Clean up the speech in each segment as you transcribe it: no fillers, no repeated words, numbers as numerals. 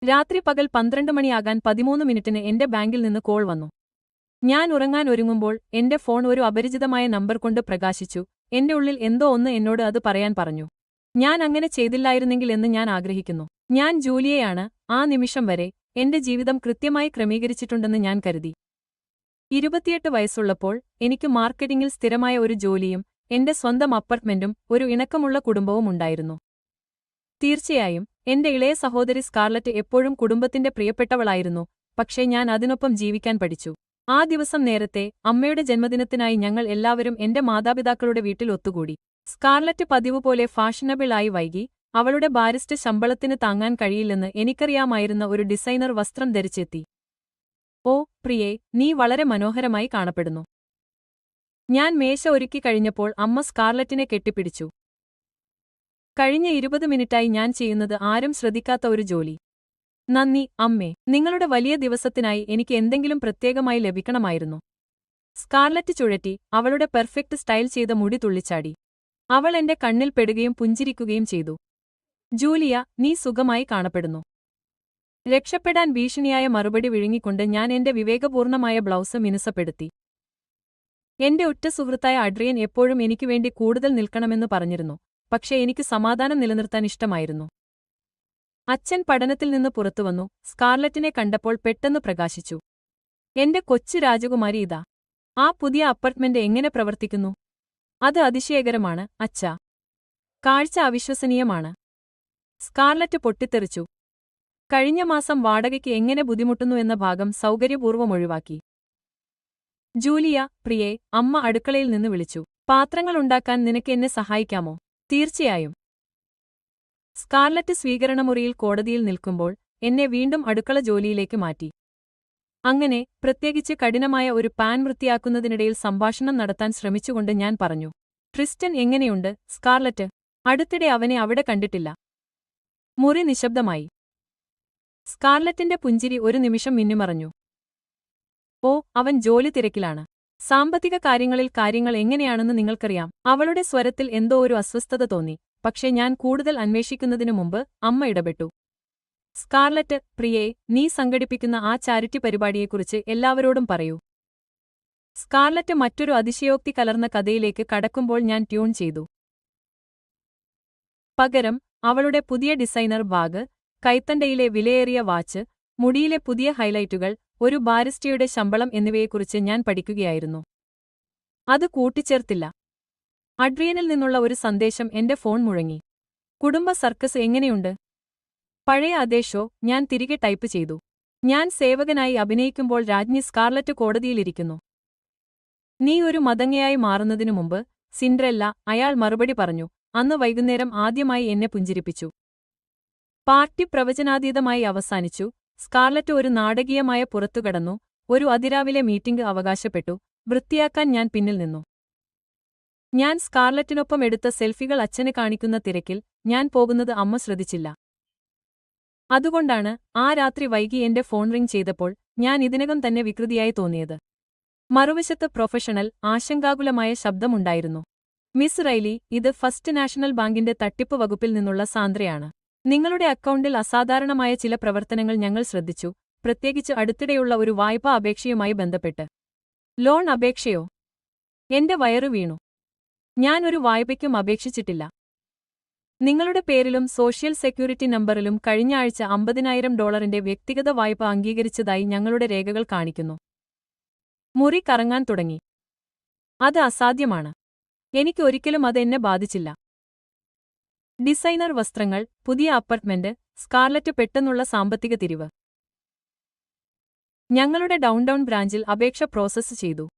രാത്രി പകൽ 12 മണിയാകാൻ 13 മിനിറ്റിന് എന്റെ ബാങ്കിൽ നിന്ന് കോൾ വന്നു. ഞാൻ ഉറങ്ങാൻ ഒരുങ്ങുമ്പോൾ എന്റെ ഫോൺ ഒരു അപരിചിതമായ നമ്പർ കൊണ്ട് പ്രകാശിച്ചു. എന്റെ ഉള്ളിൽ എന്തോ ഒന്ന് എന്നോട് അത് പറയാൻ പറഞ്ഞു. ഞാൻ അങ്ങനെ ചെയ്തില്ലായിരുന്നെങ്കിൽ എന്ന് ഞാൻ ആഗ്രഹിക്കുന്നു. ഞാൻ ജൂലിയയാണ്. ആ നിമിഷം വരെ എന്റെ ജീവിതം കൃത്യമായി ക്രമീകരിച്ചിട്ടുണ്ടെന്ന് ഞാൻ കരുതി. 28 വയസ്സുള്ളപ്പോൾ എനിക്ക് മാർക്കറ്റിംഗിൽ സ്ഥിരമായ ഒരു ജോലിയും എന്റെ സ്വന്തം അപ്പാർട്ട്മെന്റും ഒരു ഇണക്കമുള്ള കുടുംബവും ഉണ്ടായിരുന്നു. തീർച്ചയായും എന്റെ ഇളയ സഹോദരി സ്കാർലറ്റ് എപ്പോഴും കുടുംബത്തിന്റെ പ്രിയപ്പെട്ടവളായിരുന്നു. പക്ഷേ ഞാൻ അതിനൊപ്പം ജീവിക്കാൻ പഠിച്ചു. ആ ദിവസം നേരത്തെ അമ്മയുടെ ജന്മദിനത്തിനായി ഞങ്ങൾ എല്ലാവരും എന്റെ മാതാപിതാക്കളുടെ വീട്ടിൽ ഒത്തുകൂടി. സ്കാർലറ്റ് പതിവുപോലെ ഫാഷനബിൾ ആയി വൈകി. അവളുടെ ബാരിസ്റ്റർ ശമ്പളത്തിന് താങ്ങാൻ കഴിയില്ലെന്ന് എനിക്കറിയാമായിരുന്ന ഒരു ഡിസൈനർ വസ്ത്രം ധരിച്ചെത്തി. ഓ പ്രിയേ, നീ വളരെ മനോഹരമായി കാണപ്പെടുന്നു. ഞാൻ മേശ ഒരുക്കി കഴിഞ്ഞപ്പോൾ അമ്മ സ്കാർലറ്റിനെ കെട്ടിപ്പിടിച്ചു. കഴിഞ്ഞ 20 മിനിറ്റായി ഞാൻ ചെയ്യുന്നത് ആരും ശ്രദ്ധിക്കാത്ത ഒരു ജോലി. നന്ദി അമ്മേ. നിങ്ങളുടെ വലിയ ദിവസത്തിനായി എനിക്ക് എന്തെങ്കിലും പ്രത്യേകമായി ലഭിക്കണമായിരുന്നു. സ്കാർലറ്റ് ചുഴറ്റി. അവളുടെ പെർഫെക്റ്റ് സ്റ്റൈൽ ചെയ്ത മുടി തുള്ളിച്ചാടി. അവൾ എന്റെ കണ്ണിൽ പെടുകയും പുഞ്ചിരിക്കുകയും ചെയ്തു. ജൂലിയ, നീ സുഖമായി കാണപ്പെടുന്നു. രക്ഷപ്പെടാൻ ഭീഷണിയായ മറുപടി വിഴുങ്ങിക്കൊണ്ട് ഞാൻ എന്റെ വിവേകപൂർണമായ ബ്ലൗസ് മിനുസപ്പെടുത്തി. എന്റെ ഉറ്റ സുഹൃത്തായ അഡ്രിയൻ എപ്പോഴും എനിക്കുവേണ്ടി കൂടുതൽ നിൽക്കണമെന്ന് പറഞ്ഞിരുന്നു. പക്ഷേ എനിക്ക് സമാധാനം നിലനിർത്താൻ ഇഷ്ടമായിരുന്നു. അച്ഛൻ പഠനത്തിൽ നിന്ന് പുറത്തുവന്നു. സ്കാർലറ്റിനെ കണ്ടപ്പോൾ പെട്ടെന്ന് പ്രകാശിച്ചു. എന്റെ കൊച്ചു രാജകുമാരി ഇതാ. ആ പുതിയ അപ്പാർട്ട്മെന്റ് എങ്ങനെ പ്രവർത്തിക്കുന്നു? അത് അതിശയകരമാണ് അച്ഛാ. കാഴ്ച അവിശ്വസനീയമാണ്. സ്കാർലറ്റ് പൊട്ടിത്തെറിച്ചു. കഴിഞ്ഞ മാസം വാടകയ്ക്ക് എങ്ങനെ ബുദ്ധിമുട്ടുന്നു എന്ന ഭാഗം സൗകര്യപൂർവ്വം ഒഴിവാക്കി. ജൂലിയ, പ്രിയേ, അമ്മ അടുക്കളയിൽ നിന്ന് വിളിച്ചു. പാത്രങ്ങൾ ഉണ്ടാക്കാൻ നിനക്ക് എന്നെ സഹായിക്കാമോ? തീർച്ചയായും. സ്കാർലറ്റ് സ്വീകരണമുറിയിൽ കോടതിയിൽ നിൽക്കുമ്പോൾ എന്നെ വീണ്ടും അടുക്കള ജോലിയിലേക്ക് മാറ്റി. അങ്ങനെ പ്രത്യേകിച്ച് കഠിനമായ ഒരു പാൻ വൃത്തിയാക്കുന്നതിനിടയിൽ സംഭാഷണം നടത്താൻ ശ്രമിച്ചുകൊണ്ട് ഞാൻ പറഞ്ഞു. ട്രിസ്റ്റൻ എങ്ങനെയുണ്ട് സ്കാർലറ്റ്? അടുത്തിടെ അവനെ അവിടെ കണ്ടിട്ടില്ല. മുറി നിശബ്ദമായി. സ്കാർലറ്റിന്റെ പുഞ്ചിരി ഒരു നിമിഷം മിന്നിമറഞ്ഞു. ഓ, അവൻ ജോലി തിരക്കിലാണ്. സാമ്പത്തിക കാര്യങ്ങൾ എങ്ങനെയാണെന്ന് നിങ്ങൾക്കറിയാം. അവളുടെ സ്വരത്തിൽ എന്തോ ഒരു അസ്വസ്ഥത തോന്നി. പക്ഷേ ഞാൻ കൂടുതൽ അന്വേഷിക്കുന്നതിനു മുമ്പ് അമ്മ ഇടപെട്ടു. സ്കാർലറ്റ്, പ്രിയേ, നീ സംഘടിപ്പിക്കുന്ന ആ ചാരിറ്റി പരിപാടിയെക്കുറിച്ച് എല്ലാവരോടും പറയൂ. സ്കാർലറ്റ് മറ്റൊരു അതിശയോക്തി കലർന്ന കഥയിലേക്ക് കടക്കുമ്പോൾ ഞാൻ ട്യൂൺ ചെയ്തു. പകരം അവളുടെ പുതിയ ഡിസൈനർ ബാഗ്, കൈത്തണ്ടയിലെ വിലയേറിയ വാച്ച്, മുടിയിലെ പുതിയ ഹൈലൈറ്റുകൾ, ഒരു ബാരിസ്റ്റയുടെ ശമ്പളം എന്നിവയെക്കുറിച്ച് ഞാൻ പഠിക്കുകയായിരുന്നു. അത് കൂട്ടിച്ചേർത്തില്ല. അഡ്രിയനിൽ നിന്നുള്ള ഒരു സന്ദേശം എന്റെ ഫോൺ മുഴങ്ങി. കുടുംബ സർക്കസ് എങ്ങനെയുണ്ട്? പഴയ അതേ ഷോ. ഞാൻ തിരികെ ടൈപ്പ് ചെയ്തു. ഞാൻ സേവകനായി അഭിനയിക്കുമ്പോൾ രാജ്ഞി സ്കാർലറ്റ് കോടതിയിലിരിക്കുന്നു. നീ ഒരു മദങ്ങയായി മാറുന്നതിനു മുമ്പ് സിൻഡ്രെല്ല, അയാൾ മറുപടി പറഞ്ഞു. അന്ന് വൈകുന്നേരം ആദ്യമായി എന്നെ പുഞ്ചിരിപ്പിച്ചു. പാർട്ടി പ്രവചനാതീതമായി അവസാനിച്ചു. സ്കാർലറ്റ് ഒരു നാടകീയമായ പുറത്തുകടന്നു. ഒരു അതിരാവിലെ മീറ്റിംഗ് അവകാശപ്പെട്ടു. വൃത്തിയാക്കാൻ ഞാൻ പിന്നിൽ നിന്നു. ഞാൻ സ്കാർലറ്റിനൊപ്പം എടുത്ത സെൽഫികൾ അച്ഛന് കാണിക്കുന്ന തിരക്കിൽ ഞാൻ പോകുന്നത് അമ്മ ശ്രദ്ധിച്ചില്ല. അതുകൊണ്ടാണ് ആ രാത്രി വൈകി എന്റെ ഫോൺ റിംഗ് ചെയ്തപ്പോൾ ഞാൻ ഇതിനകം തന്നെ വികൃതിയായി തോന്നിയത്. മറുവശത്ത് പ്രൊഫഷണൽ, ആശങ്കാകുലമായ ശബ്ദമുണ്ടായിരുന്നു. മിസ് റൈലി, ഇത് ഫസ്റ്റ് നാഷണൽ ബാങ്കിന്റെ തട്ടിപ്പ് വകുപ്പിൽ നിന്നുള്ള സാന്ദ്രയാണ്. നിങ്ങളുടെ അക്കൗണ്ടിൽ അസാധാരണമായ ചില പ്രവർത്തനങ്ങൾ ഞങ്ങൾ ശ്രദ്ധിച്ചു, പ്രത്യേകിച്ച് അടുത്തിടെയുള്ള ഒരു വായ്പാ അപേക്ഷയുമായി ബന്ധപ്പെട്ട്. ലോൺ അപേക്ഷയോ? എന്റെ വയറു വീണു. ഞാൻ ഒരു വായ്പയ്ക്കും അപേക്ഷിച്ചിട്ടില്ല. നിങ്ങളുടെ പേരിലും സോഷ്യൽ സെക്യൂരിറ്റി നമ്പറിലും കഴിഞ്ഞ ആഴ്ച $50,000 വ്യക്തിഗത വായ്പ അംഗീകരിച്ചതായി ഞങ്ങളുടെ രേഖകൾ കാണിക്കുന്നു. മുറി കറങ്ങാൻ തുടങ്ങി. അത് അസാധ്യമാണ്. എനിക്ക് ഒരിക്കലും അത് എന്നെ ബാധിച്ചില്ല. ഡിസൈനർ വസ്ത്രങ്ങൾ, പുതിയ അപ്പാർട്ട്മെന്റ്, സ്കാർലറ്റ് പെട്ടെന്നുള്ള സാമ്പത്തിക തിരിവ്. ഞങ്ങളുടെ ഡൗൺടൗൺ ബ്രാഞ്ചിൽ അപേക്ഷ പ്രോസസ്സ് ചെയ്തു.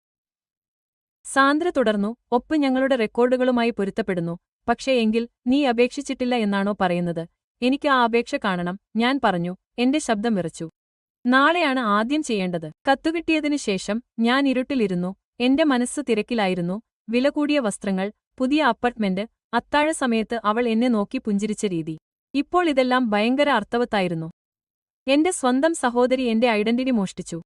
സാന്ദ്ര തുടർന്നു. ഒപ്പ് ഞങ്ങളുടെ റെക്കോർഡുകളുമായി പൊരുത്തപ്പെടുന്നു. പക്ഷേ എങ്കിൽ നീ അപേക്ഷിച്ചിട്ടില്ല എന്നാണോ പറയുന്നത്? എനിക്ക് ആ അപേക്ഷ കാണണം, ഞാൻ പറഞ്ഞു. എന്റെ ശബ്ദം വിറച്ചു. നാളെയാണ് ആദ്യം ചെയ്യേണ്ടത്. കത്തുകിട്ടിയതിനു ശേഷം ഞാൻ ഇരുട്ടിലിരുന്നു. എന്റെ മനസ്സ് തിരക്കിലായിരുന്നു. വില കൂടിയ വസ്ത്രങ്ങൾ, പുതിയ അപ്പാർട്ട്മെന്റ്, അത്താഴ സമയത്ത് അവൾ എന്നെ നോക്കി പുഞ്ചിരിച്ച രീതി. ഇപ്പോൾ ഇതെല്ലാം ഭയങ്കര അർത്ഥവത്തായിരുന്നു. എന്റെ സ്വന്തം സഹോദരി എന്റെ ഐഡന്റിറ്റി മോഷ്ടിച്ചു.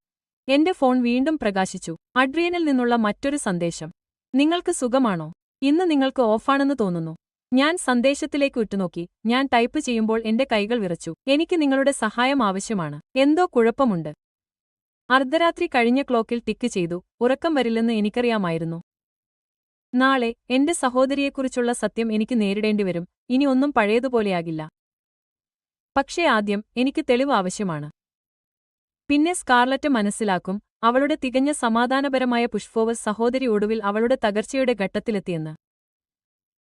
എന്റെ ഫോൺ വീണ്ടും പ്രകാശിച്ചു. അഡ്രിയനിൽ നിന്നുള്ള മറ്റൊരു സന്ദേശം. നിങ്ങൾക്ക് സുഖമാണോ? ഇന്ന് നിങ്ങൾക്ക് ഓഫാണെന്ന് തോന്നുന്നു. ഞാൻ സന്ദേശത്തിലേക്ക് ഉറ്റുനോക്കി. ഞാൻ ടൈപ്പ് ചെയ്യുമ്പോൾ എന്റെ കൈകൾ വിറച്ചു. എനിക്ക് നിങ്ങളുടെ സഹായം ആവശ്യമാണ്. എന്തോ കുഴപ്പമുണ്ട്. അർദ്ധരാത്രി കഴിഞ്ഞ ക്ലോക്കിൽ ടിക്ക് ചെയ്തു. ഉറക്കം വരില്ലെന്ന് എനിക്കറിയാമായിരുന്നു. നാളെ എന്റെ സഹോദരിയെക്കുറിച്ചുള്ള സത്യം എനിക്ക് നേരിടേണ്ടിവരും. ഇനി ഒന്നും പഴയതുപോലെയാകില്ല. പക്ഷേ ആദ്യം എനിക്ക് തെളിവ് ആവശ്യമാണ്. പിന്നെ സ്കാർലറ്റ് മനസ്സിലാക്കും അവളുടെ തികഞ്ഞ സമാധാനപരമായ പുഷ്പോവ് സഹോദരി ഒടുവിൽ അവളുടെ തകർച്ചയുടെ ഘട്ടത്തിലെത്തിയെന്ന്.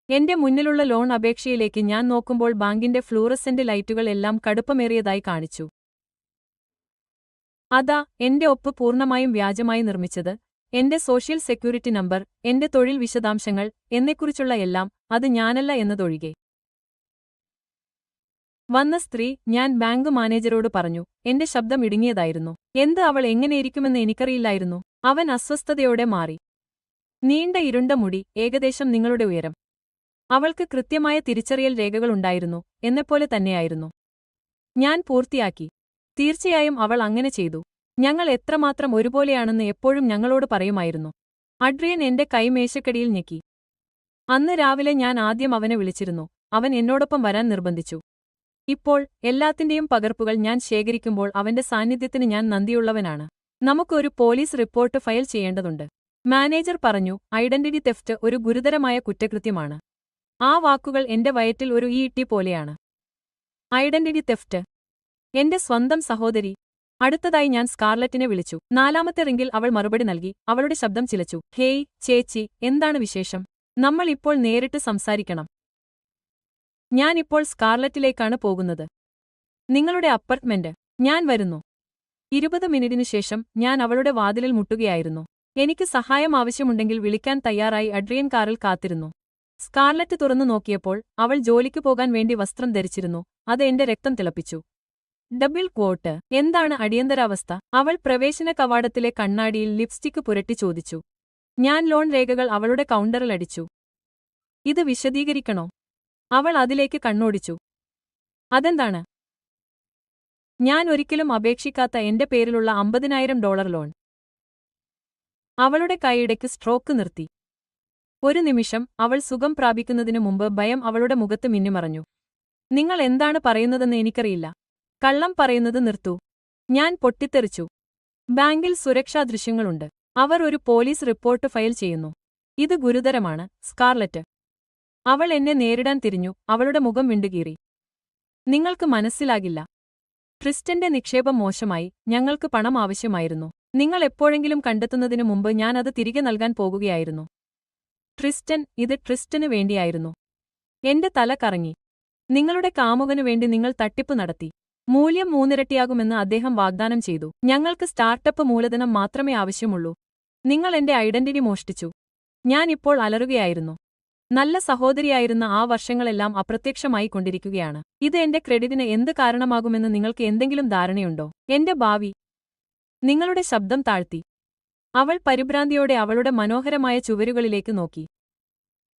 എന്റെ മുന്നിലുള്ള ലോൺ അപേക്ഷയിലേക്ക് ഞാൻ നോക്കുമ്പോൾ ബാങ്കിന്റെ ഫ്ലൂറസെന്റ് ലൈറ്റുകൾ എല്ലാം കടുപ്പമേറിയതായി കാണിച്ചു. അതാ എന്റെ ഒപ്പ് പൂർണ്ണമായും വ്യാജമായി നിർമ്മിച്ചത്. എന്റെ സോഷ്യൽ സെക്യൂരിറ്റി നമ്പർ, എന്റെ തൊഴിൽ വിശദാംശങ്ങൾ എന്നെക്കുറിച്ചുള്ള എല്ലാം, അത് ഞാനല്ല എന്നതൊഴികെ. വന്ന സ്ത്രീ, ഞാൻ ബാങ്ക് മാനേജരോട് പറഞ്ഞു. എന്റെ ശബ്ദം ഇടുങ്ങിയതായിരുന്നു. എന്ത് അവൾ എങ്ങനെയിരിക്കുമെന്ന് എനിക്കറിയില്ലായിരുന്നു. അവൻ അസ്വസ്ഥതയോടെ മാറി. നീണ്ട ഇരുണ്ട മുടി, ഏകദേശം നിങ്ങളുടെ ഉയരം. അവൾക്ക് കൃത്യമായ തിരിച്ചറിയൽ രേഖകളുണ്ടായിരുന്നു, എന്നെപ്പോലെ തന്നെയായിരുന്നു. ഞാൻ പൂർത്തിയാക്കി. തീർച്ചയായും അവൾ അങ്ങനെ ചെയ്തു. ഞങ്ങൾ എത്രമാത്രം ഒരുപോലെയാണെന്ന് എപ്പോഴും ഞങ്ങളോട് പറയുമായിരുന്നു. അഡ്രിയൻ എന്റെ കൈ മേശക്കടിയിൽ ഞെക്കി. അന്ന് രാവിലെ ഞാൻ ആദ്യം അവനെ വിളിച്ചിരുന്നു. അവൻ എന്നോടൊപ്പം വരാൻ നിർബന്ധിച്ചു. ഇപ്പോൾ എല്ലാത്തിന്റെയും പകർപ്പുകൾ ഞാൻ ശേഖരിക്കുമ്പോൾ അവന്റെ സാന്നിധ്യത്തിന് ഞാൻ നന്ദിയുള്ളവനാണ്. നമുക്കൊരു പോലീസ് റിപ്പോർട്ട് ഫയൽ ചെയ്യേണ്ടതുണ്ട്. മാനേജർ പറഞ്ഞു. ഐഡന്റിറ്റി തെഫ്റ്റ് ഒരു ഗുരുതരമായ കുറ്റകൃത്യമാണ്. ആ വാക്കുകൾ എന്റെ വയറ്റിൽ ഒരു ഈട്ടി പോലെയാണ്. Identity theft. എന്റെ സ്വന്തം സഹോദരി. അടുത്തതായി ഞാൻ സ്കാർലറ്റിനെ വിളിച്ചു. നാലാമത്തെ റിംഗിൽ അവൾ മറുപടി നൽകി. അവളുടെ ശബ്ദം ചിലച്ചു. ഹേയ് ചേച്ചി, എന്താണ് വിശേഷം? നമ്മൾ ഇപ്പോൾ നേരിട്ട് സംസാരിക്കണം. ഞാനിപ്പോൾ സ്കാർലറ്റിലേക്കാണ് പോകുന്നത്. നിങ്ങളുടെ അപ്പാർട്ട്മെന്റ്. ഞാൻ വരുന്നു. 20 മിനിറ്റിനു ശേഷം ഞാൻ അവളുടെ വാതിലിൽ മുട്ടുകയായിരുന്നു. എനിക്ക് സഹായം ആവശ്യമുണ്ടെങ്കിൽ വിളിക്കാൻ തയ്യാറായി അഡ്രിയൻ കാറിൽ കാത്തിരുന്നു. സ്കാർലറ്റ് തുറന്നു നോക്കിയപ്പോൾ അവൾ ജോലിക്ക് പോകാൻ വേണ്ടി വസ്ത്രം ധരിച്ചിരുന്നു. അത് എന്റെ രക്തം തിളപ്പിച്ചു. Double quote. എന്താണ് അടിയന്തരാവസ്ഥ? അവൾ പ്രവേശന കവാടത്തിലെ കണ്ണാടിയിൽ ലിപ്സ്റ്റിക്ക് പുരട്ടി ചോദിച്ചു. ഞാൻ ലോൺ രേഖകൾ അവളുടെ കൗണ്ടറിൽ അടിച്ചു. ഇത് വിശദീകരിക്കണോ? അവൾ അതിലേക്ക് കണ്ണോടിച്ചു. അതെന്താണ്? ഞാൻ ഒരിക്കലും അപേക്ഷിക്കാത്ത എന്റെ പേരിലുള്ള $50,000 ലോൺ. അവളുടെ കൈയിടയ്ക്ക് സ്ട്രോക്ക് നിർത്തി. ഒരു നിമിഷം അവൾ സുഖം പ്രാപിക്കുന്നതിനു മുമ്പ് ഭയം അവളുടെ മുഖത്ത് മിന്നിമറഞ്ഞു. നിങ്ങൾ എന്താണ് പറയുന്നതെന്ന് എനിക്കറിയില്ല. കള്ളം പറയുന്നത് നിർത്തൂ. ഞാൻ പൊട്ടിത്തെറിച്ചു. ബാങ്കിൽ സുരക്ഷാ ദൃശ്യങ്ങളുണ്ട്. അവർ ഒരു പോലീസ് റിപ്പോർട്ട് ഫയൽ ചെയ്യുന്നു. ഇത് ഗുരുതരമാണ്, സ്കാർലറ്റ്. അവൾ എന്നെ നേരിടാൻ തിരിഞ്ഞു. അവളുടെ മുഖം വിണ്ടുകീറി. നിങ്ങൾക്ക് മനസ്സിലാകില്ല. ട്രിസ്റ്റന്റെ നിക്ഷേപം മോശമായി. ഞങ്ങൾക്ക് പണം ആവശ്യമായിരുന്നു. നിങ്ങൾ എപ്പോഴെങ്കിലും കണ്ടെത്തുന്നതിനു മുമ്പ് ഞാൻ അത് തിരികെ നൽകാൻ പോകുകയായിരുന്നു. ട്രിസ്റ്റൻ, ഇത് ട്രിസ്റ്റന് വേണ്ടിയായിരുന്നു. എന്റെ തല കറങ്ങി. നിങ്ങളുടെ കാമുകനു വേണ്ടി നിങ്ങൾ തട്ടിപ്പ് നടത്തി. മൂല്യം 3 ഇരട്ടിയാകുമെന്ന് അദ്ദേഹം വാഗ്ദാനം ചെയ്തു. ഞങ്ങൾക്ക് സ്റ്റാർട്ടപ്പ് മൂലധനം മാത്രമേ ആവശ്യമുള്ളൂ. നിങ്ങൾ എന്റെ ഐഡന്റിറ്റി മോഷ്ടിച്ചു. ഞാൻ ഇപ്പോൾ അലറുകയായിരുന്നു. നല്ല സഹോദരിയായിരുന്ന ആ വർഷങ്ങളെല്ലാം അപ്രത്യക്ഷമായി കൊണ്ടിരിക്കുകയാണ്. ഇത് എന്റെ ക്രെഡിറ്റിന് എന്ത് കാരണമാകുമെന്ന് നിങ്ങൾക്ക് എന്തെങ്കിലും ധാരണയുണ്ടോ? എന്റെ ഭാവി. നിങ്ങളുടെ ശബ്ദം താഴ്ത്തി. അവൾ പരിഭ്രാന്തിയോടെ അവളുടെ മനോഹരമായ ചുവരുകളിലേക്ക് നോക്കി.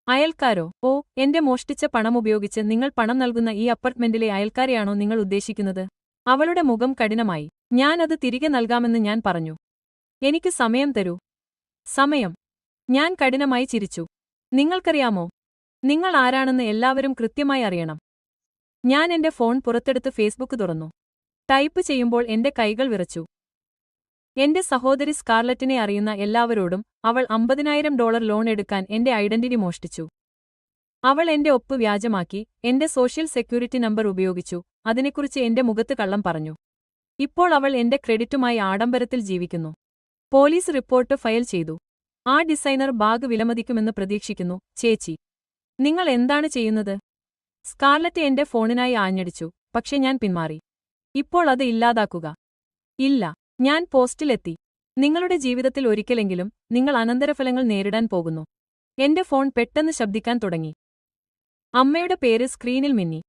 അയൽക്കാരോ? ഓ, എന്റെ മോഷ്ടിച്ച പണമുപയോഗിച്ച് നിങ്ങൾ പണം നൽകുന്ന ഈ അപ്പാർട്ട്മെന്റിലെ അയൽക്കാരെയാണോ നിങ്ങൾ ഉദ്ദേശിക്കുന്നത്? അവളുടെ മുഖം കഠിനമായി. ഞാൻ അത് തിരികെ നൽകാമെന്ന് ഞാൻ പറഞ്ഞു. എനിക്ക് സമയം തരൂ. സമയം. ഞാൻ കഠിനമായി ചിരിച്ചു. നിങ്ങൾക്കറിയാമോ? നിങ്ങൾ ആരാണെന്ന് എല്ലാവരും കൃത്യമായി അറിയണം. ഞാൻ എന്റെ ഫോൺ പുറത്തെടുത്ത് ഫേസ്ബുക്ക് തുറന്നു. ടൈപ്പ് ചെയ്യുമ്പോൾ എന്റെ കൈകൾ വിറച്ചു. എന്റെ സഹോദരി സ്കാർലറ്റിനെ അറിയുന്ന എല്ലാവരോടും അവൾ $50,000 ലോൺ എടുക്കാൻ എന്റെ ഐഡന്റിറ്റി മോഷ്ടിച്ചു. അവൾ എന്റെ ഒപ്പ് വ്യാജമാക്കി, എന്റെ സോഷ്യൽ സെക്യൂരിറ്റി നമ്പർ ഉപയോഗിച്ചു, അതിനെക്കുറിച്ച് എന്റെ മുഖത്ത് കള്ളം പറഞ്ഞു. ഇപ്പോൾ അവൾ എന്റെ ക്രെഡിറ്റുമായി ആഡംബരത്തിൽ ജീവിക്കുന്നു. പോലീസ് റിപ്പോർട്ട് ഫയൽ ചെയ്തു. ആ ഡിസൈനർ ബാഗ് വിലമതിക്കുമെന്ന് പ്രതീക്ഷിക്കുന്നു. ചേച്ചി, നിങ്ങൾ എന്താണ് ചെയ്യുന്നത്? സ്കാർലറ്റ് എന്റെ ഫോണിനായി ആഞ്ഞടിച്ചു. പക്ഷെ ഞാൻ പിന്മാറി. ഇപ്പോൾ അത് ഇല്ലാതാക്കുക. ഇല്ല. ഞാൻ പോസ്റ്റിലെത്തി. നിങ്ങളുടെ ജീവിതത്തിൽ ഒരിക്കലെങ്കിലും നിങ്ങൾ അനന്തരഫലങ്ങൾ നേരിടാൻ പോകുന്നു. എന്റെ ഫോൺ പെട്ടെന്ന് ശബ്ദിക്കാൻ തുടങ്ങി. അമ്മയുടെ പേര് സ്ക്രീനിൽ മിന്നി.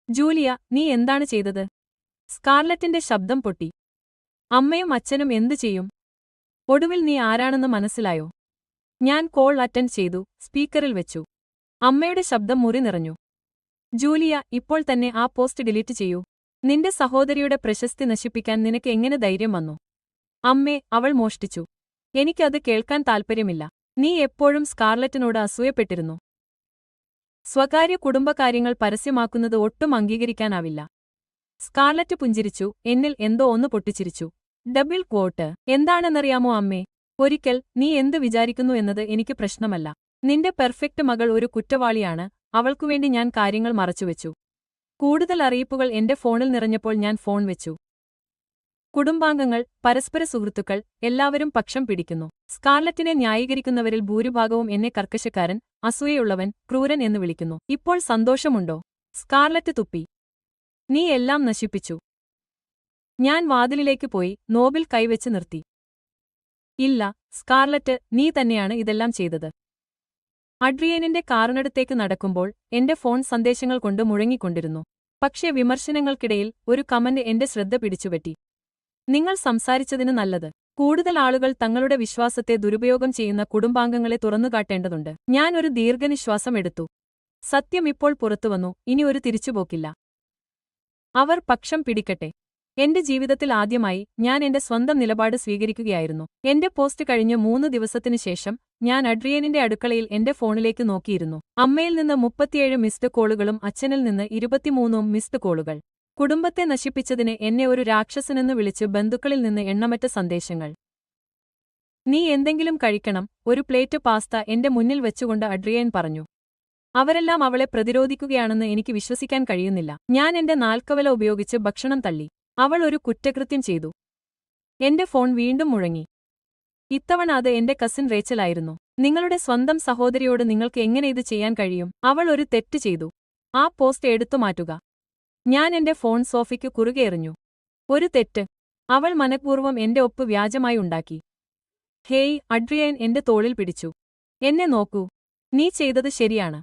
ജൂലിയ, നീ എന്താണ് ചെയ്തത്? സ്കാർലറ്റിന്റെ ശബ്ദം പൊട്ടി. അമ്മയും അച്ഛനും എന്തു ചെയ്യും? ഒടുവിൽ നീ ആരാണെന്ന് മനസ്സിലായോ? ഞാൻ കോൾ അറ്റൻഡ് ചെയ്തു, സ്പീക്കറിൽ വെച്ചു. അമ്മയുടെ ശബ്ദം മുറി നിറഞ്ഞു. ജൂലിയ, ഇപ്പോൾ തന്നെ ആ പോസ്റ്റ് ഡിലീറ്റ് ചെയ്യൂ. നിന്റെ സഹോദരിയുടെ പ്രശസ്തി നശിപ്പിക്കാൻ നിനക്ക് എങ്ങനെ ധൈര്യം വന്നു? അമ്മേ, അവൾ മോഷ്ടിച്ചു. എനിക്കത് കേൾക്കാൻ താൽപ്പര്യമില്ല. നീ എപ്പോഴും സ്കാർലറ്റിനോട് അസൂയപ്പെട്ടിരുന്നു. സ്വകാര്യ കുടുംബകാര്യങ്ങൾ പരസ്യമാക്കുന്നത് ഒട്ടും അംഗീകരിക്കാനാവില്ല. സ്കാർലറ്റ് പുഞ്ചിരിച്ചു. എന്നിൽ എന്തോ ഒന്ന് പൊട്ടിച്ചിരിച്ചു. Double quote. എന്താണെന്നറിയാമോ അമ്മേ? ഒരിക്കൽ നീ എന്ത് വിചാരിക്കുന്നു എന്നത് എനിക്ക് പ്രശ്നമല്ല. നിന്റെ പെർഫെക്റ്റ് മകൾ ഒരു കുറ്റവാളിയാണ്. അവൾക്കുവേണ്ടി ഞാൻ കാര്യങ്ങൾ മറച്ചുവെച്ചു. കൂടുതൽ അറിയിപ്പുകൾ എന്റെ ഫോണിൽ നിറഞ്ഞപ്പോൾ ഞാൻ ഫോൺ വെച്ചു. കുടുംബാംഗങ്ങൾ, പരസ്പര സുഹൃത്തുക്കൾ, എല്ലാവരും പക്ഷം പിടിക്കുന്നു. സ്കാർലറ്റിനെ ന്യായീകരിക്കുന്നവരിൽ ഭൂരിഭാഗവും എന്നെ കർക്കശക്കാരൻ, അസൂയയുള്ളവൻ, ക്രൂരൻ എന്ന് വിളിക്കുന്നു. ഇപ്പോൾ സന്തോഷമുണ്ടോ? സ്കാർലറ്റ് തുപ്പി. നീ എല്ലാം നശിപ്പിച്ചു. ഞാൻ വാതിലിലേക്ക് പോയി നോബിൽ കൈവച്ച് നിർത്തി. ഇല്ല, സ്കാർലറ്റ്, നീ തന്നെയാണ് ഇതെല്ലാം ചെയ്തത്. അഡ്രിയേനിന്റെ കാറിനടുത്തേക്ക് നടക്കുമ്പോൾ എന്റെ ഫോൺ സന്ദേശങ്ങൾ കൊണ്ട് മുഴങ്ങിക്കൊണ്ടിരുന്നു. പക്ഷേ വിമർശനങ്ങൾക്കിടയിൽ ഒരു കമന്റ് എന്റെ ശ്രദ്ധ പിടിച്ചുപറ്റി. നിങ്ങൾ സംസാരിച്ചതിന് നല്ലത്. കൂടുതൽ ആളുകൾ തങ്ങളുടെ വിശ്വാസത്തെ ദുരുപയോഗം ചെയ്യുന്ന കുടുംബാംഗങ്ങളെ തുറന്നുകാട്ടേണ്ടതുണ്ട്. ഞാൻ ഒരു ദീർഘനിശ്വാസം എടുത്തു. സത്യം ഇപ്പോൾ പുറത്തുവന്നു. ഇനി ഒരു തിരിച്ചുപോക്കില്ല. അവർ പക്ഷം പിടിക്കട്ടെ. എന്റെ ജീവിതത്തിൽ ആദ്യമായി ഞാൻ എന്റെ സ്വന്തം നിലപാട് സ്വീകരിക്കുകയായിരുന്നു. എന്റെ പോസ്റ്റ് കഴിഞ്ഞ് 3 ദിവസത്തിനു ശേഷം ഞാൻ അഡ്രിയേനിന്റെ അടുക്കളയിൽ എന്റെ ഫോണിലേക്ക് നോക്കിയിരുന്നു. അമ്മയിൽ നിന്ന് 37 മിസ്ഡ് കോളുകളും അച്ഛനിൽ നിന്ന് 23 മിസ്ഡ് കോളുകൾ. കുടുംബത്തെ നശിപ്പിച്ചതിന് എന്നെ ഒരു രാക്ഷസനെന്ന് വിളിച്ച് ബന്ധുക്കളിൽ നിന്ന് എണ്ണമറ്റ സന്ദേശങ്ങൾ. നീ എന്തെങ്കിലും കഴിക്കണം, ഒരു പ്ലേറ്റ് പാസ്ത എന്റെ മുന്നിൽ വെച്ചുകൊണ്ട് അഡ്രിയേൻ പറഞ്ഞു. അവരെല്ലാം അവളെ പ്രതിരോധിക്കുകയാണെന്ന് എനിക്ക് വിശ്വസിക്കാൻ കഴിയുന്നില്ല. ഞാൻ എന്റെ നാൽക്കവല ഉപയോഗിച്ച് ഭക്ഷണം തള്ളി. അവൾ ഒരു കുറ്റകൃത്യം ചെയ്തു. എന്റെ ഫോൺ വീണ്ടും മുഴങ്ങി. ഇത്തവണ അത് എന്റെ കസിൻ റേച്ചലായിരുന്നു. നിങ്ങളുടെ സ്വന്തം സഹോദരിയോട് നിങ്ങൾക്ക് എങ്ങനെ ഇത് ചെയ്യാൻ കഴിയും? അവൾ ഒരു തെറ്റ് ചെയ്തു. ആ പോസ്റ്റ് എടുത്തുമാറ്റുക. ഞാൻ എന്റെ ഫോൺ സോഫയ്ക്ക് കുറുകെ എറിഞ്ഞു. ഒരു തെറ്റ്. അവൾ മനഃപൂർവ്വം എന്റെ ഒപ്പ് വ്യാജമായി ഉണ്ടാക്കി. ഹേയ്, അഡ്രിയേൻ എന്റെ തോളിൽ പിടിച്ചു. എന്നെ നോക്കൂ. നീ ചെയ്തത് ശരിയാണ്.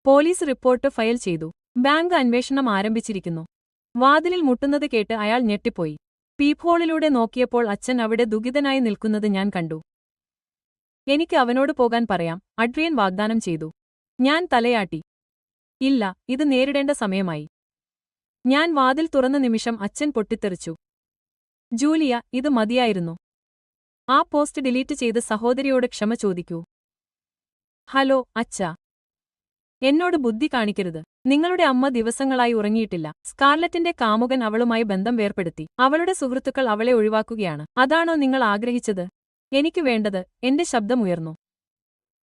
പോലീസ് റിപ്പോർട്ട് ഫയൽ ചെയ്തു. ബാങ്ക് അന്വേഷണം ആരംഭിച്ചിരിക്കുന്നു. വാതിലിൽ മുട്ടുന്നത് കേട്ട് അയാൾ ഞെട്ടിപ്പോയി. പീപ്ഹോളിലൂടെ നോക്കിയപ്പോൾ അച്ഛൻ അവിടെ ദുഃഖിതനായി നിൽക്കുന്നത് ഞാൻ കണ്ടു. എനിക്ക് അവനോട് പോകാൻ പറയാം, അഡ്രിയൻ വാഗ്ദാനം ചെയ്തു. ഞാൻ തലയാട്ടി. ഇല്ല, ഇത് നേരിടേണ്ട സമയമായി. ഞാൻ വാതിൽ തുറന്ന നിമിഷം അച്ഛൻ പൊട്ടിത്തെറിച്ചു. ജൂലിയ, ഇത് മതിയായിരുന്നു. ആ പോസ്റ്റ് ഡിലീറ്റ് ചെയ്ത് സഹോദരിയോട് ക്ഷമ ചോദിക്കൂ. ഹലോ അച്ഛാ. എന്നോട് ബുദ്ധി കാണിക്കരുത്. നിങ്ങളുടെ അമ്മ ദിവസങ്ങളായി ഉറങ്ങിയിട്ടില്ല. സ്കാർലറ്റിന്റെ കാമുകൻ അവളുമായി ബന്ധം വേർപ്പെടുത്തി. അവളുടെ സുഹൃത്തുക്കൾ അവളെ ഒഴിവാക്കുകയാണ്. അതാണോ നിങ്ങൾ ആഗ്രഹിച്ചത്? എനിക്ക് വേണ്ടത്, എന്റെ ശബ്ദമുയർന്നു.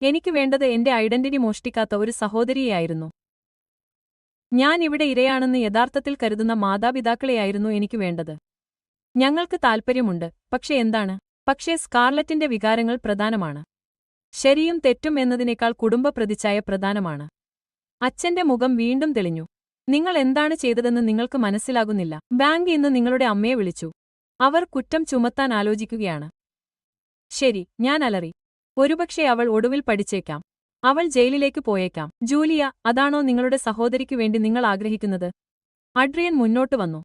എനിക്ക് വേണ്ടത് എന്റെ ഐഡന്റിറ്റി മോഷ്ടിക്കാത്ത ഒരു സഹോദരിയെയായിരുന്നു. ഞാൻ ഇവിടെ ഇരയാണെന്ന് യഥാർത്ഥത്തിൽ കരുതുന്ന മാതാപിതാക്കളെയായിരുന്നു എനിക്ക് വേണ്ടത്. ഞങ്ങൾക്ക് താൽപ്പര്യമുണ്ട്, പക്ഷെ എന്താണ്? പക്ഷേ സ്കാർലറ്റിന്റെ വികാരങ്ങൾ പ്രധാനമാണ്. ശരിയും തെറ്റും എന്നതിനേക്കാൾ കുടുംബ പ്രതിച്ഛായ പ്രധാനമാണ്. അച്ഛന്റെ മുഖം വീണ്ടും തെളിഞ്ഞു. നിങ്ങൾ എന്താണ് ചെയ്തതെന്ന് നിങ്ങൾക്ക് മനസ്സിലാകുന്നില്ല. ബാങ്ക് ഇന്ന് നിങ്ങളുടെ അമ്മയെ വിളിച്ചു. അവർ കുറ്റം ചുമത്താൻ ആലോചിക്കുകയാണ്. ശരി, ഞാൻ അലറി. ഒരുപക്ഷെ അവൾ ഒടുവിൽ പഠിച്ചേക്കാം. അവൾ ജയിലിലേക്ക് പോയേക്കാം. ജൂലിയ, അതാണോ നിങ്ങളുടെ സഹോദരിക്കു വേണ്ടി നിങ്ങൾ ആഗ്രഹിക്കുന്നത്? അഡ്രിയൻ മുന്നോട്ട് വന്നു.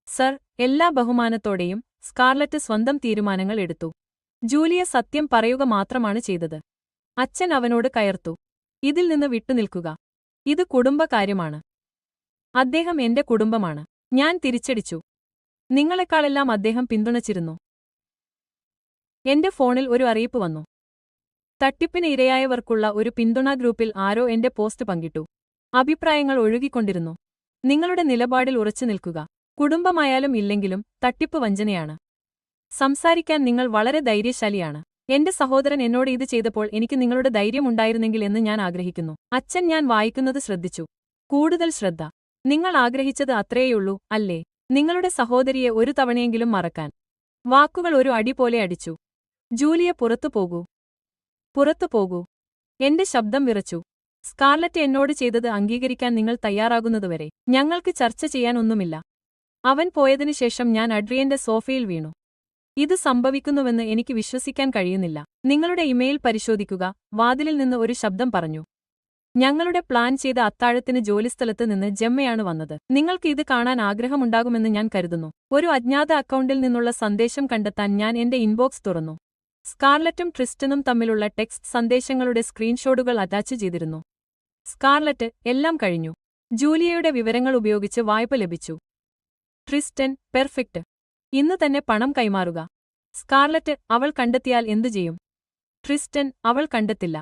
സർ, എല്ലാ ബഹുമാനത്തോടെയും സ്കാർലറ്റ് സ്വന്തം തീരുമാനങ്ങൾ എടുത്തു. ജൂലിയ സത്യം പറയുക മാത്രമാണ് ചെയ്തത്. അച്ഛൻ അവനോട് കയർത്തു. ഇതിൽ നിന്ന് വിട്ടുനിൽക്കുക. ഇത് കുടുംബകാര്യമാണ്. അദ്ദേഹം എന്റെ കുടുംബമാണ്. ഞാൻ തിരിച്ചടിച്ചു. നിങ്ങളെക്കാളെല്ലാം അദ്ദേഹം പിന്തുണച്ചിരുന്നു. എന്റെ ഫോണിൽ ഒരു അറിയിപ്പ് വന്നു. തട്ടിപ്പിന് ഇരയായവർക്കുള്ള ഒരു പിന്തുണാ ഗ്രൂപ്പിൽ ആരോ എന്റെ പോസ്റ്റ് പങ്കിട്ടു. അഭിപ്രായങ്ങൾ ഒഴുകിക്കൊണ്ടിരുന്നു. നിങ്ങളുടെ നിലപാടിൽ ഉറച്ചു നിൽക്കുക. കുടുംബമായാലും ഇല്ലെങ്കിലും തട്ടിപ്പ് വഞ്ചനയാണ്. സംസാരിക്കാൻ നിങ്ങൾ വളരെ ധൈര്യശാലിയാണ്. എന്റെ സഹോദരൻ എന്നോട് ഇത് ചെയ്തപ്പോൾ എനിക്ക് നിങ്ങളുടെ ധൈര്യം ഉണ്ടായിരുന്നെങ്കിൽ എന്ന് ഞാൻ ആഗ്രഹിക്കുന്നു. അച്ഛൻ ഞാൻ വായിക്കുന്നത് ശ്രദ്ധിച്ചു. കൂടുതൽ ശ്രദ്ധ. നിങ്ങൾ ആഗ്രഹിച്ചത് അത്രയേയുള്ളൂ, അല്ലേ? നിങ്ങളുടെ സഹോദരിയെ ഒരു തവണയെങ്കിലും മറക്കാൻ. വാക്കുകൾ ഒരു അടി പോലെ അടിച്ചു. ജൂലിയ, പുറത്തു പോകൂ. പുറത്തു പോകൂ. എന്റെ ശബ്ദം വിറച്ചു. സ്കാർലറ്റ് എന്നോട് ചെയ്തത് അംഗീകരിക്കാൻ നിങ്ങൾ തയ്യാറാകുന്നതുവരെ ഞങ്ങൾക്ക് ചർച്ച ചെയ്യാൻ ഒന്നുമില്ല. അവൻ പോയതിനുശേഷം ഞാൻ അഡ്രിയന്റെ സോഫയിൽ വീണു. ഇത് സംഭവിക്കുന്നുവെന്ന് എനിക്ക് വിശ്വസിക്കാൻ കഴിയുന്നില്ല. നിങ്ങളുടെ ഇമെയിൽ പരിശോധിക്കുക. വാതിലിൽ നിന്ന് ഒരു ശബ്ദം പറഞ്ഞു. ഞങ്ങളുടെ പ്ലാൻ ചെയ്ത അത്താഴത്തിന് ജോലിസ്ഥലത്ത് നിന്ന് ജെമ്മയാണ് വന്നത്. നിങ്ങൾക്ക് ഇത് കാണാൻ ആഗ്രഹമുണ്ടാകുമെന്ന് ഞാൻ കരുതുന്നു. ഒരു അജ്ഞാത അക്കൗണ്ടിൽ നിന്നുള്ള സന്ദേശം കണ്ടെത്താൻ ഞാൻ എന്റെ ഇൻബോക്സ് തുറന്നു. സ്കാർലറ്റും ട്രിസ്റ്റനും തമ്മിലുള്ള ടെക്സ്റ്റ് സന്ദേശങ്ങളുടെ സ്ക്രീൻഷോട്ടുകൾ അറ്റാച്ച് ചെയ്തിരുന്നു. സ്കാർലറ്റ്, എല്ലാം കഴിഞ്ഞു. ജൂലിയയുടെ വിവരങ്ങൾ ഉപയോഗിച്ച് വായ്പ ലഭിച്ചു. Tristan, perfect. ഇന്ന് തന്നെ പണം കൈമാറുക. സ്കാർലറ്റ്, അവൾ കണ്ടെത്തിയാൽ എന്തു ചെയ്യും? ട്രിസ്റ്റൻ, അവൾ കണ്ടെത്തില്ല.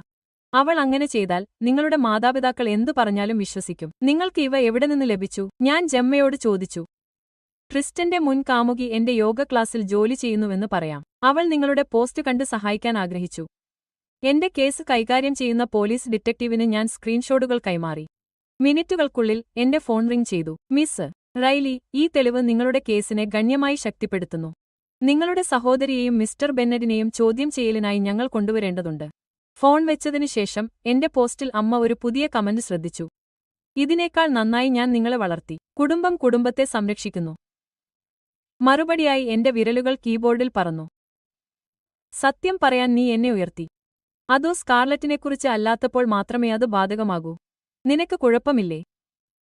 അവൾ അങ്ങനെ ചെയ്താൽ നിങ്ങളുടെ മാതാപിതാക്കൾ എന്തു പറഞ്ഞാലും വിശ്വസിക്കും. നിങ്ങൾക്ക് ഇവ എവിടെ നിന്ന് ലഭിച്ചു? ഞാൻ ജമ്മയോട് ചോദിച്ചു. ക്രിസ്റ്റന്റെ മുൻ കാമുകി എന്റെ യോഗ ക്ലാസ്സിൽ ജോലി ചെയ്യുന്നുവെന്ന് പറയാം. അവൾ നിങ്ങളുടെ പോസ്റ്റ് കണ്ട് സഹായിക്കാൻ ആഗ്രഹിച്ചു. എന്റെ കേസ് കൈകാര്യം ചെയ്യുന്ന പോലീസ് ഡിറ്റക്ടീവിന് ഞാൻ സ്ക്രീൻഷോട്ടുകൾ കൈമാറി. മിനിറ്റുകൾക്കുള്ളിൽ എന്റെ ഫോൺ റിംഗ് ചെയ്തു. മിസ് റൈലി, ഈ തെളിവ് നിങ്ങളുടെ കേസിനെ ഗണ്യമായി ശക്തിപ്പെടുത്തുന്നു. നിങ്ങളുടെ സഹോദരിയെയും മിസ്റ്റർ ബെന്നറ്റിനെയും ചോദ്യം ചെയ്യലിനായി ഞങ്ങൾ കൊണ്ടുവരേണ്ടതുണ്ട്. ഫോൺ വെച്ചതിനു ശേഷം എന്റെ പോസ്റ്റിൽ അമ്മ ഒരു പുതിയ കമന്റ് ശ്രദ്ധിച്ചു. ഇതിനേക്കാൾ നന്നായി ഞാൻ നിങ്ങളെ വളർത്തി. കുടുംബം കുടുംബത്തെ സംരക്ഷിക്കുന്നു. മറുപടിയായി എന്റെ വിരലുകൾ കീബോർഡിൽ പറന്നു. സത്യം പറയാൻ നീ എന്നെ ഉയർത്തി. അതോ സ്കാർലറ്റിനെക്കുറിച്ച് അല്ലാത്തപ്പോൾ മാത്രമേ അത് ബാധകമാകൂ? നിനക്ക് കുഴപ്പമില്ലേ?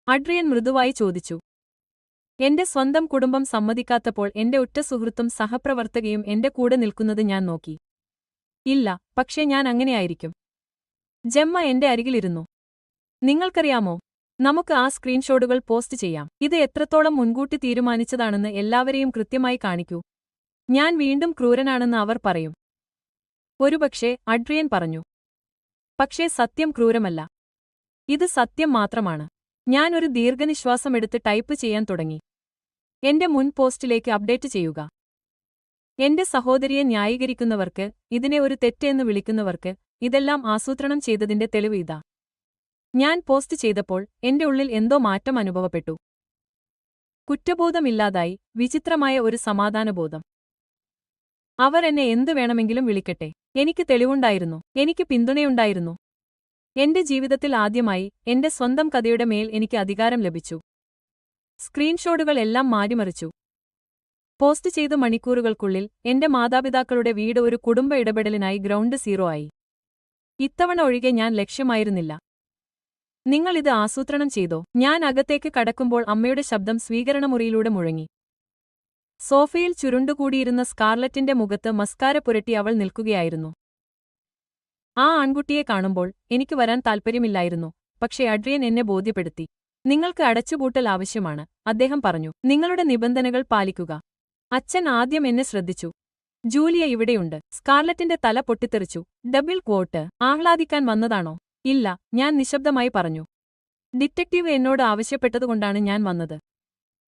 അഡ്രിയൻ മൃദുവായി ചോദിച്ചു. എന്റെ സ്വന്തം കുടുംബം സമ്മതിക്കാത്തപ്പോൾ എന്റെ ഉറ്റ സുഹൃത്തും സഹപ്രവർത്തകയും എന്റെ കൂടെ നിൽക്കുന്നത് ഞാൻ നോക്കി. ഇല്ല, പക്ഷേ ഞാൻ അങ്ങനെയായിരിക്കും. ജെമ്മ എന്റെ അരികിലിരുന്നു. നിങ്ങൾക്കറിയാമോ, നമുക്ക് ആ സ്ക്രീൻഷോട്ടുകൾ പോസ്റ്റ് ചെയ്യാം. ഇത് എത്രത്തോളം മുൻകൂട്ടി തീരുമാനിച്ചതാണെന്ന് എല്ലാവരെയും കൃത്യമായി കാണിക്കൂ. ഞാൻ വീണ്ടും ക്രൂരനാണെന്ന് അവർ പറയും. ഒരുപക്ഷേ, അഡ്രിയൻ പറഞ്ഞു. പക്ഷേ സത്യം ക്രൂരമല്ല. ഇത് സത്യം മാത്രമാണ്. ഞാൻ ഒരു ദീർഘനിശ്വാസമെടുത്ത് ടൈപ്പ് ചെയ്യാൻ തുടങ്ങി. എന്റെ മുൻ പോസ്റ്റിലേക്ക് അപ്ഡേറ്റ് ചെയ്യുക. എന്റെ സഹോദരിയെ ന്യായീകരിക്കുന്നവർക്ക്, ഇതിനെ ഒരു തെറ്റ് എന്ന് വിളിക്കുന്നവർക്ക്, ഇതെല്ലാം ആസൂത്രണം ചെയ്തതിന്റെ തെളിവ് ഇതാ. ഞാൻ പോസ്റ്റ് ചെയ്തപ്പോൾ എന്റെ ഉള്ളിൽ എന്തോ മാറ്റം അനുഭവപ്പെട്ടു. കുറ്റബോധമില്ലാതായി, വിചിത്രമായ ഒരു സമാധാനബോധം. അവർ എന്നെ എന്തു വേണമെങ്കിലും വിളിക്കട്ടെ. എനിക്ക് തെളിവുണ്ടായിരുന്നു. എനിക്ക് പിന്തുണയുണ്ടായിരുന്നു. എന്റെ ജീവിതത്തിൽ ആദ്യമായി എന്റെ സ്വന്തം കഥയുടെ മേൽ എനിക്ക് അധികാരം ലഭിച്ചു. സ്ക്രീൻഷോട്ടുകൾ എല്ലാം മാറ്റിമറിച്ചു. പോസ്റ്റ് ചെയ്ത മണിക്കൂറുകൾക്കുള്ളിൽ എന്റെ മാതാപിതാക്കളുടെ വീട് ഒരു കുടുംബ ഇടപെടലിനായി ഗ്രൗണ്ട് സീറോ ആയി. ഇത്തവണ ഒഴികെ ഞാൻ ലക്ഷ്യമായിരുന്നില്ല. നിങ്ങൾ ഇത് ആസൂത്രണം ചെയ്തോ? ഞാൻ അകത്തേക്ക് കടക്കുമ്പോൾ അമ്മയുടെ ശബ്ദം സ്വീകരണമുറിയിലൂടെ മുഴങ്ങി. സോഫയിൽ ചുരുണ്ടുകൂടിയിരുന്ന സ്കാർലറ്റിന്റെ മുഖത്ത് മസ്കാര പുരട്ടി അവൾ നിൽക്കുകയായിരുന്നു. ആ ആൺകുട്ടിയെ കാണുമ്പോൾ എനിക്ക് വരാൻ താൽപ്പര്യമില്ലായിരുന്നു, പക്ഷേ അഡ്രിയൻ എന്നെ ബോധ്യപ്പെടുത്തി. നിങ്ങൾക്ക് അടച്ചുപൂട്ടൽ ആവശ്യമാണ്, അദ്ദേഹം പറഞ്ഞു. നിങ്ങളുടെ നിബന്ധനകൾ പാലിക്കുക. അച്ഛൻ ആദ്യം എന്നെ ശ്രദ്ധിച്ചു. ജൂലിയ ഇവിടെയുണ്ട്. സ്കാർലറ്റിന്റെ തല പൊട്ടിത്തെറിച്ചു. Double quote. ആഹ്ലാദിക്കാൻ വന്നതാണോ? ഇല്ല, ഞാൻ നിശബ്ദമായി പറഞ്ഞു. ഡിറ്റക്ടീവ് എന്നോട് ആവശ്യപ്പെട്ടതുകൊണ്ടാണ് ഞാൻ വന്നത്.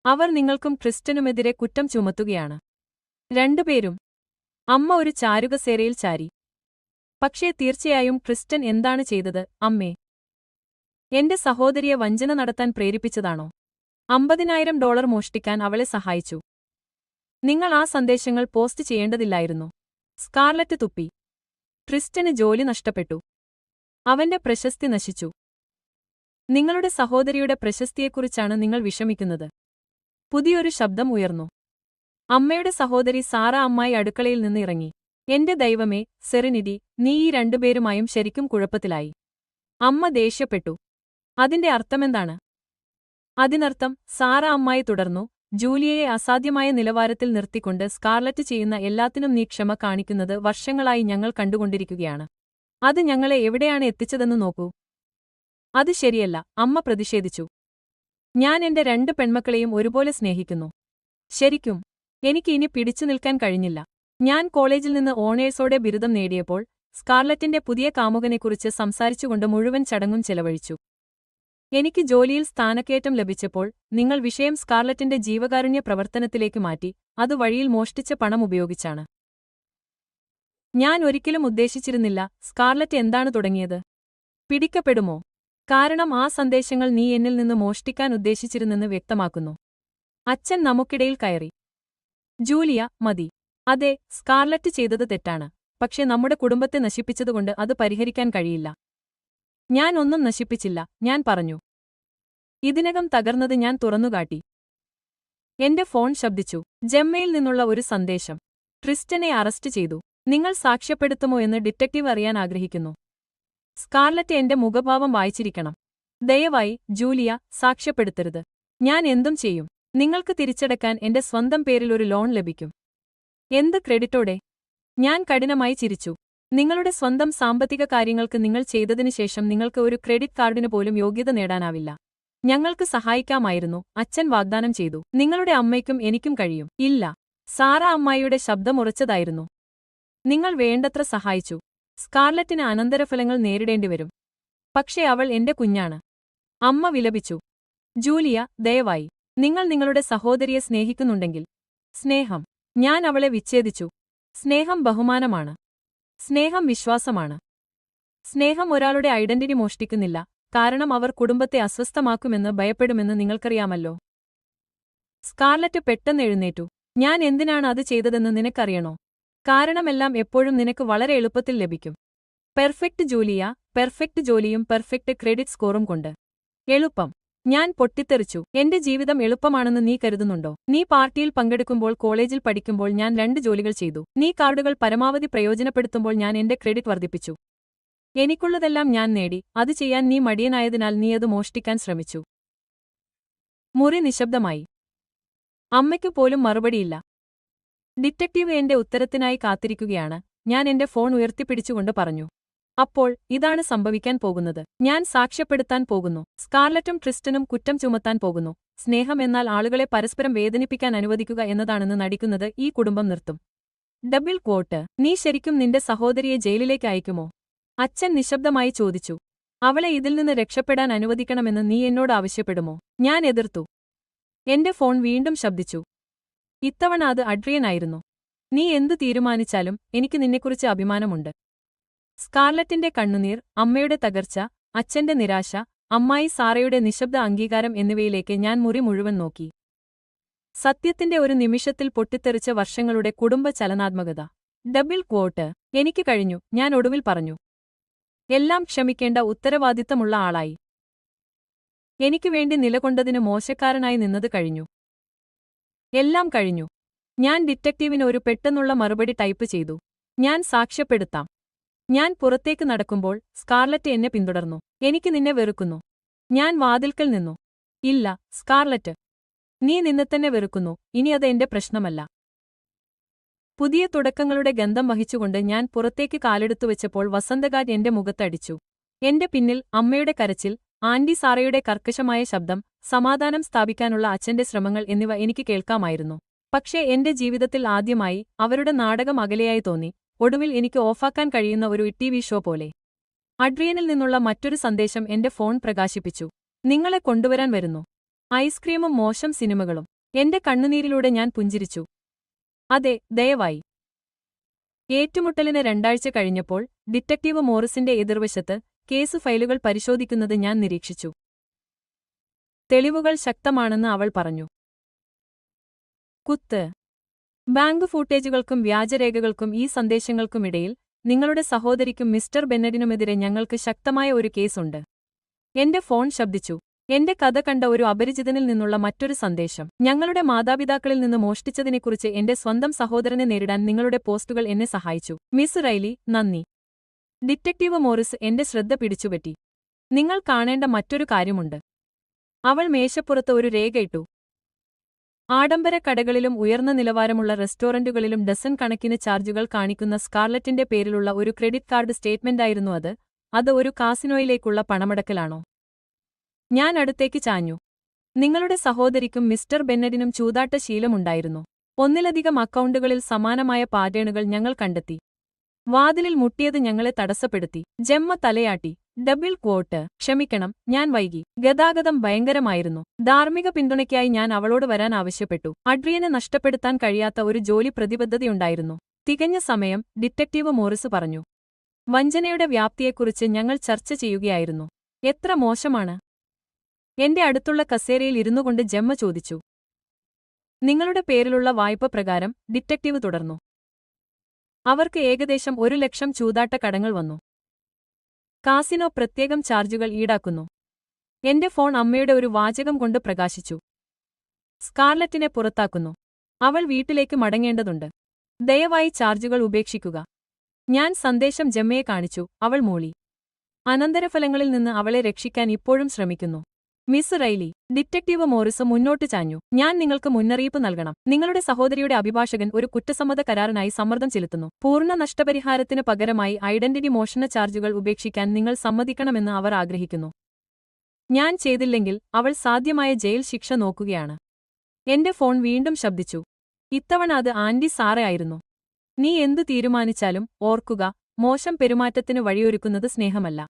അവർ നിങ്ങൾക്കും ക്രിസ്റ്റനുമെതിരെ കുറ്റം ചുമത്തുകയാണ്. രണ്ടുപേരും. അമ്മ ഒരു ചാരുകസേരയിൽ ചാരി. പക്ഷേ തീർച്ചയായും ക്രിസ്റ്റൻ എന്താണ് ചെയ്തത്, അമ്മേ? എന്റെ സഹോദരിയെ വഞ്ചന നടത്താൻ പ്രേരിപ്പിച്ചതാണോ? $50,000 മോഷ്ടിക്കാൻ അവളെ സഹായിച്ചു. നിങ്ങൾ ആ സന്ദേശങ്ങൾ പോസ്റ്റ് ചെയ്യേണ്ടതില്ലായിരുന്നു. സ്കാർലറ്റ് തുപ്പി. ക്രിസ്റ്റന് ജോലി നഷ്ടപ്പെട്ടു. അവന്റെ പ്രശസ്തി നശിച്ചു. നിങ്ങളുടെ സഹോദരിയുടെ പ്രശസ്തിയെക്കുറിച്ചാണ് നിങ്ങൾ വിഷമിക്കുന്നത്. പുതിയൊരു ശബ്ദം ഉയർന്നു. അമ്മയുടെ സഹോദരി സാറ അമ്മായി അടുക്കളയിൽ നിന്ന് ഇറങ്ങി. എന്റെ ദൈവമേ, സെറിനിറ്റി, നീ ഈ രണ്ടുപേരുമായും ശരിക്കും കുഴപ്പത്തിലായി. അമ്മ ദേഷ്യപ്പെട്ടു. അതിന്റെ അർത്ഥമെന്താണ്? അതിനർത്ഥം, സാറ അമ്മായി തുടർന്നു, ജൂലിയയെ അസാധ്യമായ നിലവാരത്തിൽ നിർത്തിക്കൊണ്ട് സ്കാർലറ്റ് ചെയ്യുന്ന എല്ലാത്തിനും നീ ക്ഷമ കാണിക്കുന്നത് വർഷങ്ങളായി ഞങ്ങൾ കണ്ടുകൊണ്ടിരിക്കുകയാണ്. അത് ഞങ്ങളെ എവിടെയാണ് എത്തിച്ചതെന്ന് നോക്കൂ. അത് ശരിയല്ല, അമ്മ പ്രതിഷേധിച്ചു. ഞാൻ എന്റെ 2 പെൺമക്കളെയും ഒരുപോലെ സ്നേഹിക്കുന്നു. ശരിക്കും. എനിക്ക് ഇനി പിടിച്ചു നിൽക്കാൻ കഴിഞ്ഞില്ല. ഞാൻ കോളേജിൽ നിന്ന് ഓണേഴ്സോടെ ബിരുദം നേടിയപ്പോൾ സ്കാർലറ്റിന്റെ പുതിയ കാമുകനെക്കുറിച്ച് സംസാരിച്ചുകൊണ്ട് മുഴുവൻ ചടങ്ങും ചെലവഴിച്ചു. എനിക്ക് ജോലിയിൽ സ്ഥാനക്കയറ്റം ലഭിച്ചപ്പോൾ നിങ്ങൾ വിഷയം സ്കാർലറ്റിന്റെ ജീവകാരുണ്യ പ്രവർത്തനത്തിലേക്ക് മാറ്റി, അത് വഴിയിൽ മോഷ്ടിച്ച പണം ഉപയോഗിച്ചാണ്. ഞാൻ ഒരിക്കലും ഉദ്ദേശിച്ചിരുന്നില്ല. സ്കാർലറ്റ് എന്താണ് തുടങ്ങിയത്? പിടിക്കപ്പെടുമോ? കാരണം ആ സന്ദേശങ്ങൾ നീ എന്നിൽ നിന്ന് മോഷ്ടിക്കാൻ ഉദ്ദേശിച്ചിരുന്നെന്ന് വ്യക്തമാക്കുന്നു. അച്ഛൻ നമുക്കിടയിൽ കയറി. ജൂലിയ, മതി. അതെ, സ്കാർലറ്റ് ചെയ്തത് തെറ്റാണ്. പക്ഷെ നമ്മുടെ കുടുംബത്തെ നശിപ്പിച്ചതുകൊണ്ട് അത് പരിഹരിക്കാൻ കഴിയില്ല. ഞാൻ ഒന്നും നശിപ്പിച്ചില്ല, ഞാൻ പറഞ്ഞു. ഇതിനകം തകർന്നത് ഞാൻ തുറന്നുകാട്ടി. എന്റെ ഫോൺ ശബ്ദിച്ചു. ജെമ്മയിൽ നിന്നുള്ള ഒരു സന്ദേശം. ക്രിസ്റ്റനെ അറസ്റ്റ് ചെയ്തു. നിങ്ങൾ സാക്ഷ്യപ്പെടുത്തുമോ എന്ന് ഡിറ്റക്ടീവ് അറിയാൻ ആഗ്രഹിക്കുന്നു. സ്കാർലറ്റ് എന്റെ മുഖഭാവം വായിച്ചിരിക്കണം. ദയവായി, ജൂലിയ, സാക്ഷ്യപ്പെടുത്തരുത്. ഞാൻ എന്തും ചെയ്യും. നിങ്ങൾക്ക് തിരിച്ചടക്കാൻ എന്റെ സ്വന്തം പേരിൽ ഒരു ലോൺ ലഭിക്കും. എന്ത് ക്രെഡിറ്റോടെ? ഞാൻ കഠിനമായി ചിരിച്ചു. നിങ്ങളുടെ സ്വന്തം സാമ്പത്തിക കാര്യങ്ങൾക്ക് നിങ്ങൾ ചെയ്തതിനുശേഷം നിങ്ങൾക്ക് ഒരു ക്രെഡിറ്റ് കാർഡിന് പോലും യോഗ്യത നേടാനാവില്ല. ഞങ്ങൾക്ക് സഹായിക്കാമായിരുന്നു, അച്ഛൻ വാഗ്ദാനം ചെയ്തു. നിങ്ങളുടെ അമ്മയ്ക്കും എനിക്കും കഴിയും. ഇല്ല. സാറ അമ്മായിയുടെ ശബ്ദം ഉറച്ചതായിരുന്നു. നിങ്ങൾ വേണ്ടത്ര സഹായിച്ചു. സ്കാർലറ്റിന് അനന്തരഫലങ്ങൾ നേരിടേണ്ടിവരും. പക്ഷേ അവൾ എന്റെ കുഞ്ഞാണ്. അമ്മ വിലപിച്ചു. ജൂലിയ, ദയവായി. നിങ്ങൾ നിങ്ങളുടെ സഹോദരിയെ സ്നേഹിക്കുന്നുണ്ടെങ്കിൽ. സ്നേഹം. ഞാൻ അവളെ വിച്ഛേദിച്ചു. സ്നേഹം ബഹുമാനമാണ്. സ്നേഹം വിശ്വാസമാണ്. സ്നേഹം ഒരാളുടെ ഐഡന്റിറ്റി മോഷ്ടിക്കുന്നില്ല, കാരണം അവർ കുടുംബത്തെ അസ്വസ്ഥമാക്കുമെന്ന് ഭയപ്പെടുമെന്ന് നിങ്ങൾക്കറിയാമല്ലോ. സ്കാർലറ്റ് പെട്ടെന്ന് എഴുന്നേറ്റു. ഞാൻ എന്തിനാണ് അത് ചെയ്തതെന്ന് നിനക്കറിയണോ? കാരണമെല്ലാം എപ്പോഴും നിനക്ക് വളരെ എളുപ്പത്തിൽ ലഭിക്കും. പെർഫെക്റ്റ് ജൂലിയ, പെർഫെക്റ്റ് ജോലിയും പെർഫെക്റ്റ് ക്രെഡിറ്റ് സ്കോറും കൊണ്ട്. എളുപ്പം. ഞാൻ പൊട്ടിത്തെറിച്ചു. എന്റെ ജീവിതം എളുപ്പമാണെന്ന് നീ കരുതുന്നുണ്ടോ? നീ പാർട്ടിയിൽ പങ്കെടുക്കുമ്പോൾ, കോളേജിൽ പഠിക്കുമ്പോൾ ഞാൻ 2 ജോലികൾ ചെയ്തു. നീ കാർഡുകൾ പരമാവധി പ്രയോജനപ്പെടുത്തുമ്പോൾ ഞാൻ എന്റെ ക്രെഡിറ്റ് വർദ്ധിപ്പിച്ചു. എനിക്കുള്ളതെല്ലാം ഞാൻ നേടി. അത് ചെയ്യാൻ നീ മടിയനായതിനാൽ നീ അത് മോഷ്ടിക്കാൻ ശ്രമിച്ചു. മുറി നിശബ്ദമായി. അമ്മയ്ക്കു പോലും മറുപടിയില്ല. ഡിറ്റക്റ്റീവ് എന്റെ ഉത്തരത്തിനായി കാത്തിരിക്കുകയാണ്. ഞാൻ എന്റെ ഫോൺ ഉയർത്തിപ്പിടിച്ചുകൊണ്ട് പറഞ്ഞു. അപ്പോൾ ഇതാണ് സംഭവിക്കാൻ പോകുന്നത്. ഞാൻ സാക്ഷ്യപ്പെടുത്താൻ പോകുന്നു. സ്കാർലറ്റും ട്രിസ്റ്റനും കുറ്റം ചുമത്താൻ പോകുന്നു. സ്നേഹം എന്നാൽ ആളുകളെ പരസ്പരം വേദനിപ്പിക്കാൻ അനുവദിക്കുക എന്നതാണെന്ന് നടിക്കുന്നത് ഈ കുടുംബം നിർത്തും. Double quote. നീ ശരിക്കും നിന്റെ സഹോദരിയെ ജയിലിലേക്ക് അയക്കുമോ? അച്ഛൻ നിശബ്ദമായി ചോദിച്ചു. അവളെ ഇതിൽ നിന്ന് രക്ഷപ്പെടാൻ അനുവദിക്കണമെന്ന് നീ എന്നോട് ആവശ്യപ്പെടുമോ? ഞാൻ എതിർത്തു. എന്റെ ഫോൺ വീണ്ടും ശബ്ദിച്ചു. ഇത്തവണ അത് അഡ്രിയനായിരുന്നു. നീ എന്തു തീരുമാനിച്ചാലും എനിക്ക് നിന്നെക്കുറിച്ച് അഭിമാനമുണ്ട്. സ്കാർലറ്റിന്റെ കണ്ണുനീർ, അമ്മയുടെ തകർച്ച, അച്ഛന്റെ നിരാശ, അമ്മായി സാറയുടെ നിശബ്ദ അംഗീകാരം എന്നിവയിലേക്ക് ഞാൻ മുറി മുഴുവൻ നോക്കി. സത്യത്തിന്റെ ഒരു നിമിഷത്തിൽ പൊട്ടിത്തെറിച്ച വർഷങ്ങളുടെ കുടുംബ ചലനാത്മകത. Double quote. എനിക്ക് കഴിഞ്ഞു, ഞാൻ ഒടുവിൽ പറഞ്ഞു. എല്ലാം ക്ഷമിക്കേണ്ട ഉത്തരവാദിത്തമുള്ള ആളായി. എനിക്ക് വേണ്ടി നിലകൊണ്ടതിന് മോശക്കാരനായി നിന്നത് കഴിഞ്ഞു. എല്ലാം കഴിഞ്ഞു. ഞാൻ ഡിറ്റക്റ്റീവിന് ഒരു പെട്ടെന്നുള്ള മറുപടി ടൈപ്പ് ചെയ്തു. ഞാൻ സാക്ഷ്യപ്പെടുത്താം. ഞാൻ പുറത്തേക്ക് നടക്കുമ്പോൾ സ്കാർലറ്റ് എന്നെ പിന്തുടർന്നു. എനിക്ക് നിന്നെ വെറുക്കുന്നു. ഞാൻ വാതിൽക്കൽ നിന്നു. ഇല്ല, സ്കാർലറ്റ്. നീ നിന്നെത്തന്നെ വെറുക്കുന്നു. ഇനി അത് എന്റെ പ്രശ്നമല്ല. പുതിയ തുടക്കങ്ങളുടെ ഗന്ധം വഹിച്ചുകൊണ്ട് ഞാൻ പുറത്തേക്ക് കാലെടുത്തുവെച്ചപ്പോൾ വസന്തകാറ്റ് എന്റെ മുഖത്തടിച്ചു. എന്റെ പിന്നിൽ അമ്മയുടെ കരച്ചിൽ, ആന്റി സാറയുടെ കർക്കശമായ ശബ്ദം, സമാധാനം സ്ഥാപിക്കാനുള്ള അച്ഛന്റെ ശ്രമങ്ങൾ എന്നിവ എനിക്ക് കേൾക്കാമായിരുന്നു. പക്ഷേ എന്റെ ജീവിതത്തിൽ ആദ്യമായി അവരുടെ നാടകം അകലെയായി തോന്നി. ഒടുവിൽ എനിക്ക് ഓഫാക്കാൻ കഴിയുന്ന ഒരു ടിവി ഷോ പോലെ. അഡ്രിയനിൽ നിന്നുള്ള മറ്റൊരു സന്ദേശം എന്റെ ഫോൺ പ്രകാശിപ്പിച്ചു. നിങ്ങളെ കൊണ്ടുവരാൻ വരുന്നു. ഐസ്ക്രീമും മോശം സിനിമകളും. എന്റെ കണ്ണുനീരിലൂടെ ഞാൻ പുഞ്ചിരിച്ചു. അതെ, ദയവായി. ഏറ്റുമുട്ടലിന് 2 ആഴ്ച കഴിഞ്ഞപ്പോൾ ഡിറ്റക്റ്റീവ് മോറിസിന്റെ എതിർവശത്ത് കേസ് ഫയലുകൾ പരിശോധിക്കുന്നത് ഞാൻ നിരീക്ഷിച്ചു. തെളിവുകൾ ശക്തമാണെന്ന് അവൾ പറഞ്ഞു. കുത്ത്. ബാങ്ക് ഫൂട്ടേജുകൾക്കും വ്യാജരേഖകൾക്കും ഈ സന്ദേശങ്ങൾക്കുമിടയിൽ നിങ്ങളുടെ സഹോദരിക്കും മിസ്റ്റർ ബെന്നഡിനുമെതിരെ ഞങ്ങൾക്ക് ശക്തമായ ഒരു കേസുണ്ട്. എന്റെ ഫോൺ ശബ്ദിച്ചു. എന്റെ കഥ കണ്ട ഒരു അപരിചിതനിൽ നിന്നുള്ള മറ്റൊരു സന്ദേശം. ഞങ്ങളുടെ മാതാപിതാക്കളിൽ നിന്ന് മോഷ്ടിച്ചതിനെക്കുറിച്ച് എന്റെ സ്വന്തം സഹോദരനെ നേരിടാൻ നിങ്ങളുടെ പോസ്റ്റുകൾ എന്നെ സഹായിച്ചു. മിസ് റൈലി, നന്ദി. ഡിറ്റക്റ്റീവ് മോറിസ് എന്റെ ശ്രദ്ധ പിടിച്ചുപറ്റി. നിങ്ങൾ കാണേണ്ട മറ്റൊരു കാര്യമുണ്ട്. അവൾ മേശപ്പുറത്ത് ഒരു രേഖയിട്ടു. ആഡംബര കടകളിലും ഉയർന്ന നിലവാരമുള്ള റെസ്റ്റോറന്റുകളിലും ഡസൻ കണക്കിന് ചാർജുകൾ കാണിക്കുന്ന സ്കാർലറ്റിന്റെ പേരിലുള്ള ഒരു ക്രെഡിറ്റ് കാർഡ് സ്റ്റേറ്റ്മെന്റായിരുന്നു അത്. അത് ഒരു കാസിനോയിലേക്കുള്ള പണമടക്കലാണോ? ഞാൻ അടുത്തേക്ക് ചാഞ്ഞു. നിങ്ങളുടെ സഹോദരിക്കും മിസ്റ്റർ ബെന്നഡിനും ചൂതാട്ട ശീലമുണ്ടായിരുന്നു. ഒന്നിലധികം അക്കൗണ്ടുകളിൽ സമാനമായ പാറ്റേണുകൾ ഞങ്ങൾ കണ്ടെത്തി. വാതിലിൽ മുട്ടിയത് ഞങ്ങളെ തടസ്സപ്പെടുത്തി. ജെമ്മ തലയാട്ടി. Double quote. ക്ഷമിക്കണം, ഞാൻ വൈകി. ഗതാഗതം ഭയങ്കരമായിരുന്നു. ധാർമ്മിക പിന്തുണയ്ക്കായി ഞാൻ അവളോട് വരാൻ ആവശ്യപ്പെട്ടു. അഡ്രിയനെ നഷ്ടപ്പെടുത്താൻ കഴിയാത്ത ഒരു ജോലി പ്രതിബദ്ധതയുണ്ടായിരുന്നു. തികഞ്ഞ സമയം, ഡിറ്റക്റ്റീവ് മോറിസ് പറഞ്ഞു. വഞ്ചനയുടെ വ്യാപ്തിയെക്കുറിച്ച് ഞങ്ങൾ ചർച്ച ചെയ്യുകയായിരുന്നു. എത്ര മോശമാണ്. എന്റെ അടുത്തുള്ള കസേരയിൽ ഇരുന്നുകൊണ്ട് ജെമ്മ ചോദിച്ചു. നിങ്ങളുടെ പേരിലുള്ള വായ്പ പ്രകാരം, ഡിറ്റക്റ്റീവ് തുടർന്നു. അവർക്ക് ഏകദേശം 1 ലക്ഷം ചൂതാട്ട കടങ്ങൾ വന്നു. കാസിനോ പ്രത്യേകം ചാർജുകൾ ഈടാക്കുന്നു. എന്റെ ഫോൺ അമ്മയുടെ ഒരു വാചകം കൊണ്ട് പ്രകാശിച്ചു. സ്കാർലറ്റിനെ പുറത്താക്കുന്നു. അവൾ വീട്ടിലേക്ക് മടങ്ങേണ്ടതുണ്ട്. ദയവായി ചാർജുകൾ ഉപേക്ഷിക്കുക. ഞാൻ സന്ദേശം ജെമ്മയെ കാണിച്ചു. അവൾ മൂളി. അനന്തരഫലങ്ങളിൽ നിന്ന് അവളെ രക്ഷിക്കാൻ ഇപ്പോഴും ശ്രമിക്കുന്നു. Miss Riley. ഡിറ്റക്റ്റീവ് മോറിസ് മുന്നോട്ട് ചാഞ്ഞു. ഞാൻ നിങ്ങൾക്ക് മുന്നറിയിപ്പ് നൽകണം. നിങ്ങളുടെ സഹോദരിയുടെ അഭിഭാഷകൻ ഒരു കുറ്റസമ്മത കരാറിനായി സമ്മർദ്ദം ചെലുത്തുന്നു. പൂർണ്ണ നഷ്ടപരിഹാരത്തിന് പകരമായി ഐഡന്റിറ്റി മോഷണ ചാർജുകൾ ഉപേക്ഷിക്കാൻ നിങ്ങൾ സമ്മതിക്കണമെന്ന് അവർ ആഗ്രഹിക്കുന്നു. ഞാൻ ചെയ്തില്ലെങ്കിൽ അവൾ സാധ്യമായ ജയിൽ ശിക്ഷ നോക്കുകയാണ്. എന്റെ ഫോൺ വീണ്ടും ശബ്ദിച്ചു. ഇത്തവണ അത് ആന്റി സാറയായിരുന്നു. നീ എന്തു തീരുമാനിച്ചാലും ഓർക്കുക, മോശം പെരുമാറ്റത്തിനു വഴിയൊരുക്കുന്നത് സ്നേഹമല്ല.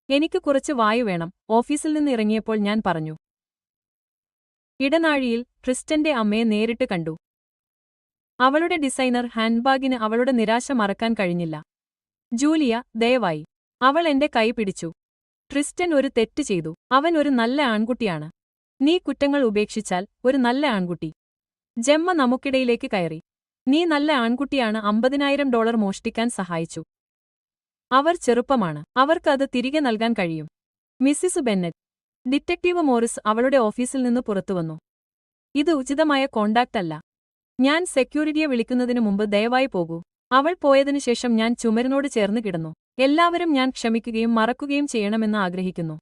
എനിക്ക് കുറച്ച് വായു വേണം, ഓഫീസിൽ നിന്ന് ഇറങ്ങിയപ്പോൾ ഞാൻ പറഞ്ഞു. ഇടനാഴിയിൽ ട്രിസ്റ്റന്റെ അമ്മയെ നേരിട്ട് കണ്ടു. അവളുടെ ഡിസൈനർ ഹാൻഡ്ബാഗിന് അവളുടെ നിരാശ മറക്കാൻ കഴിഞ്ഞില്ല. ജൂലിയ, ദയവായി. അവൾ എന്റെ കൈ പിടിച്ചു. ട്രിസ്റ്റൻ ഒരു തെറ്റ് ചെയ്തു. അവൻ ഒരു നല്ല ആൺകുട്ടിയാണ്. നീ കുറ്റങ്ങൾ ഉപേക്ഷിച്ചാൽ ഒരു നല്ല ആൺകുട്ടി. ജെമ്മ നമുക്കിടയിലേക്ക് കയറി. നീ നല്ല ആൺകുട്ടിയാണ്. $50,000 മോഷ്ടിക്കാൻ സഹായിച്ചു. അവർ ചെറുപ്പമാണ്. അവർക്ക് അത് തിരികെ നൽകാൻ കഴിയും. Mrs Bennett. ഡിറ്റക്റ്റീവ് മോറിസ് അവളുടെ ഓഫീസിൽ നിന്ന് പുറത്തുവന്നു. ഇത് ഉചിതമായ കോണ്ടാക്ട് അല്ല. ഞാൻ സെക്യൂരിറ്റിയെ വിളിക്കുന്നതിനു മുമ്പ് ദയവായി പോകൂ. അവൾ പോയതിനുശേഷം ഞാൻ ചുമരിനോട് ചേർന്ന് കിടന്നു. എല്ലാവരും ഞാൻ ക്ഷമിക്കുകയും മറക്കുകയും ചെയ്യണമെന്ന് ആഗ്രഹിക്കുന്നു.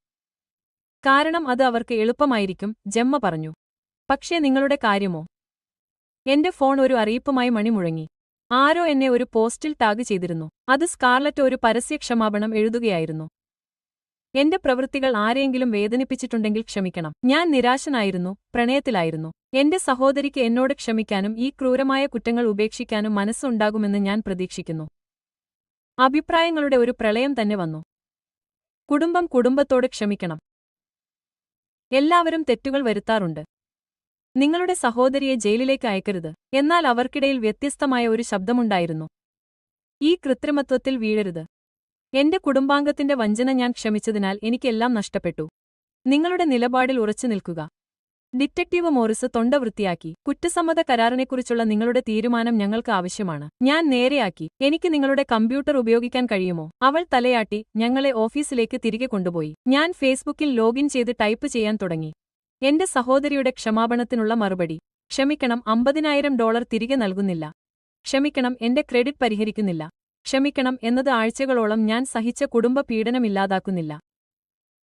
കാരണം അത് അവർക്ക് എളുപ്പമായിരിക്കും, ജെമ്മ പറഞ്ഞു. പക്ഷേ നിങ്ങളുടെ കാര്യമോ? എന്റെ ഫോൺ ഒരു അറിയിപ്പുമായി മണിമുഴങ്ങി. ആരോ എന്നെ ഒരു പോസ്റ്റിൽ ടാഗ് ചെയ്തിരുന്നു. അത് സ്കാർലറ്റ് ഒരു പരസ്യ ക്ഷമാപണം എഴുതുകയായിരുന്നു. എന്റെ പ്രവൃത്തികൾ ആരെയെങ്കിലും വേദനിപ്പിച്ചിട്ടുണ്ടെങ്കിൽ ക്ഷമിക്കണം. ഞാൻ നിരാശനായിരുന്നു, പ്രണയത്തിലായിരുന്നു. എന്റെ സഹോദരിക്ക് എന്നോട് ക്ഷമിക്കാനും ഈ ക്രൂരമായ കുറ്റങ്ങൾ ഉപേക്ഷിക്കാനും മനസ്സുണ്ടാകുമെന്ന് ഞാൻ പ്രതീക്ഷിക്കുന്നു. അഭിപ്രായങ്ങളുടെ ഒരു പ്രളയം തന്നെ വന്നു. കുടുംബം കുടുംബത്തോട് ക്ഷമിക്കണം. എല്ലാവരും തെറ്റുകൾ വരുത്താറുണ്ട്. നിങ്ങളുടെ സഹോദരിയെ ജയിലിലേക്ക് അയക്കരുത്. എന്നാൽ അവർക്കിടയിൽ വ്യത്യസ്തമായ ഒരു ശബ്ദമുണ്ടായിരുന്നു. ഈ കൃത്രിമത്വത്തിൽ വീഴരുത്. എന്റെ കുടുംബാംഗത്തിന്റെ വഞ്ചന ഞാൻ ക്ഷമിച്ചതിനാൽ എനിക്കെല്ലാം നഷ്ടപ്പെട്ടു. നിങ്ങളുടെ നിലപാടിൽ ഉറച്ചു നിൽക്കുക. ഡിറ്റക്റ്റീവ് മോറിസ് തൊണ്ട വൃത്തിയാക്കി. കുറ്റസമ്മത കരാറിനെക്കുറിച്ചുള്ള നിങ്ങളുടെ തീരുമാനം ഞങ്ങൾക്ക് ആവശ്യമാണ്. ഞാൻ നേരെയാക്കി. എനിക്ക് നിങ്ങളുടെ കമ്പ്യൂട്ടർ ഉപയോഗിക്കാൻ കഴിയുമോ? അവൾ തലയാട്ടി ഞങ്ങളെ ഓഫീസിലേക്ക് തിരികെ കൊണ്ടുപോയി. ഞാൻ ഫേസ്ബുക്കിൽ ലോഗിൻ ചെയ്ത് ടൈപ്പ് ചെയ്യാൻ തുടങ്ങി. എന്റെ സഹോദരിയുടെ ക്ഷമാപണത്തിനുള്ള മറുപടി. ക്ഷമിക്കണം, $50,000 തിരികെ നൽകുന്നില്ല. ക്ഷമിക്കണം, എന്റെ ക്രെഡിറ്റ് പരിഹരിക്കുന്നില്ല. ക്ഷമിക്കണം എന്നത് ആഴ്ചകളോളം ഞാൻ സഹിച്ച കുടുംബ പീഡനമില്ലാതാക്കുന്നില്ല.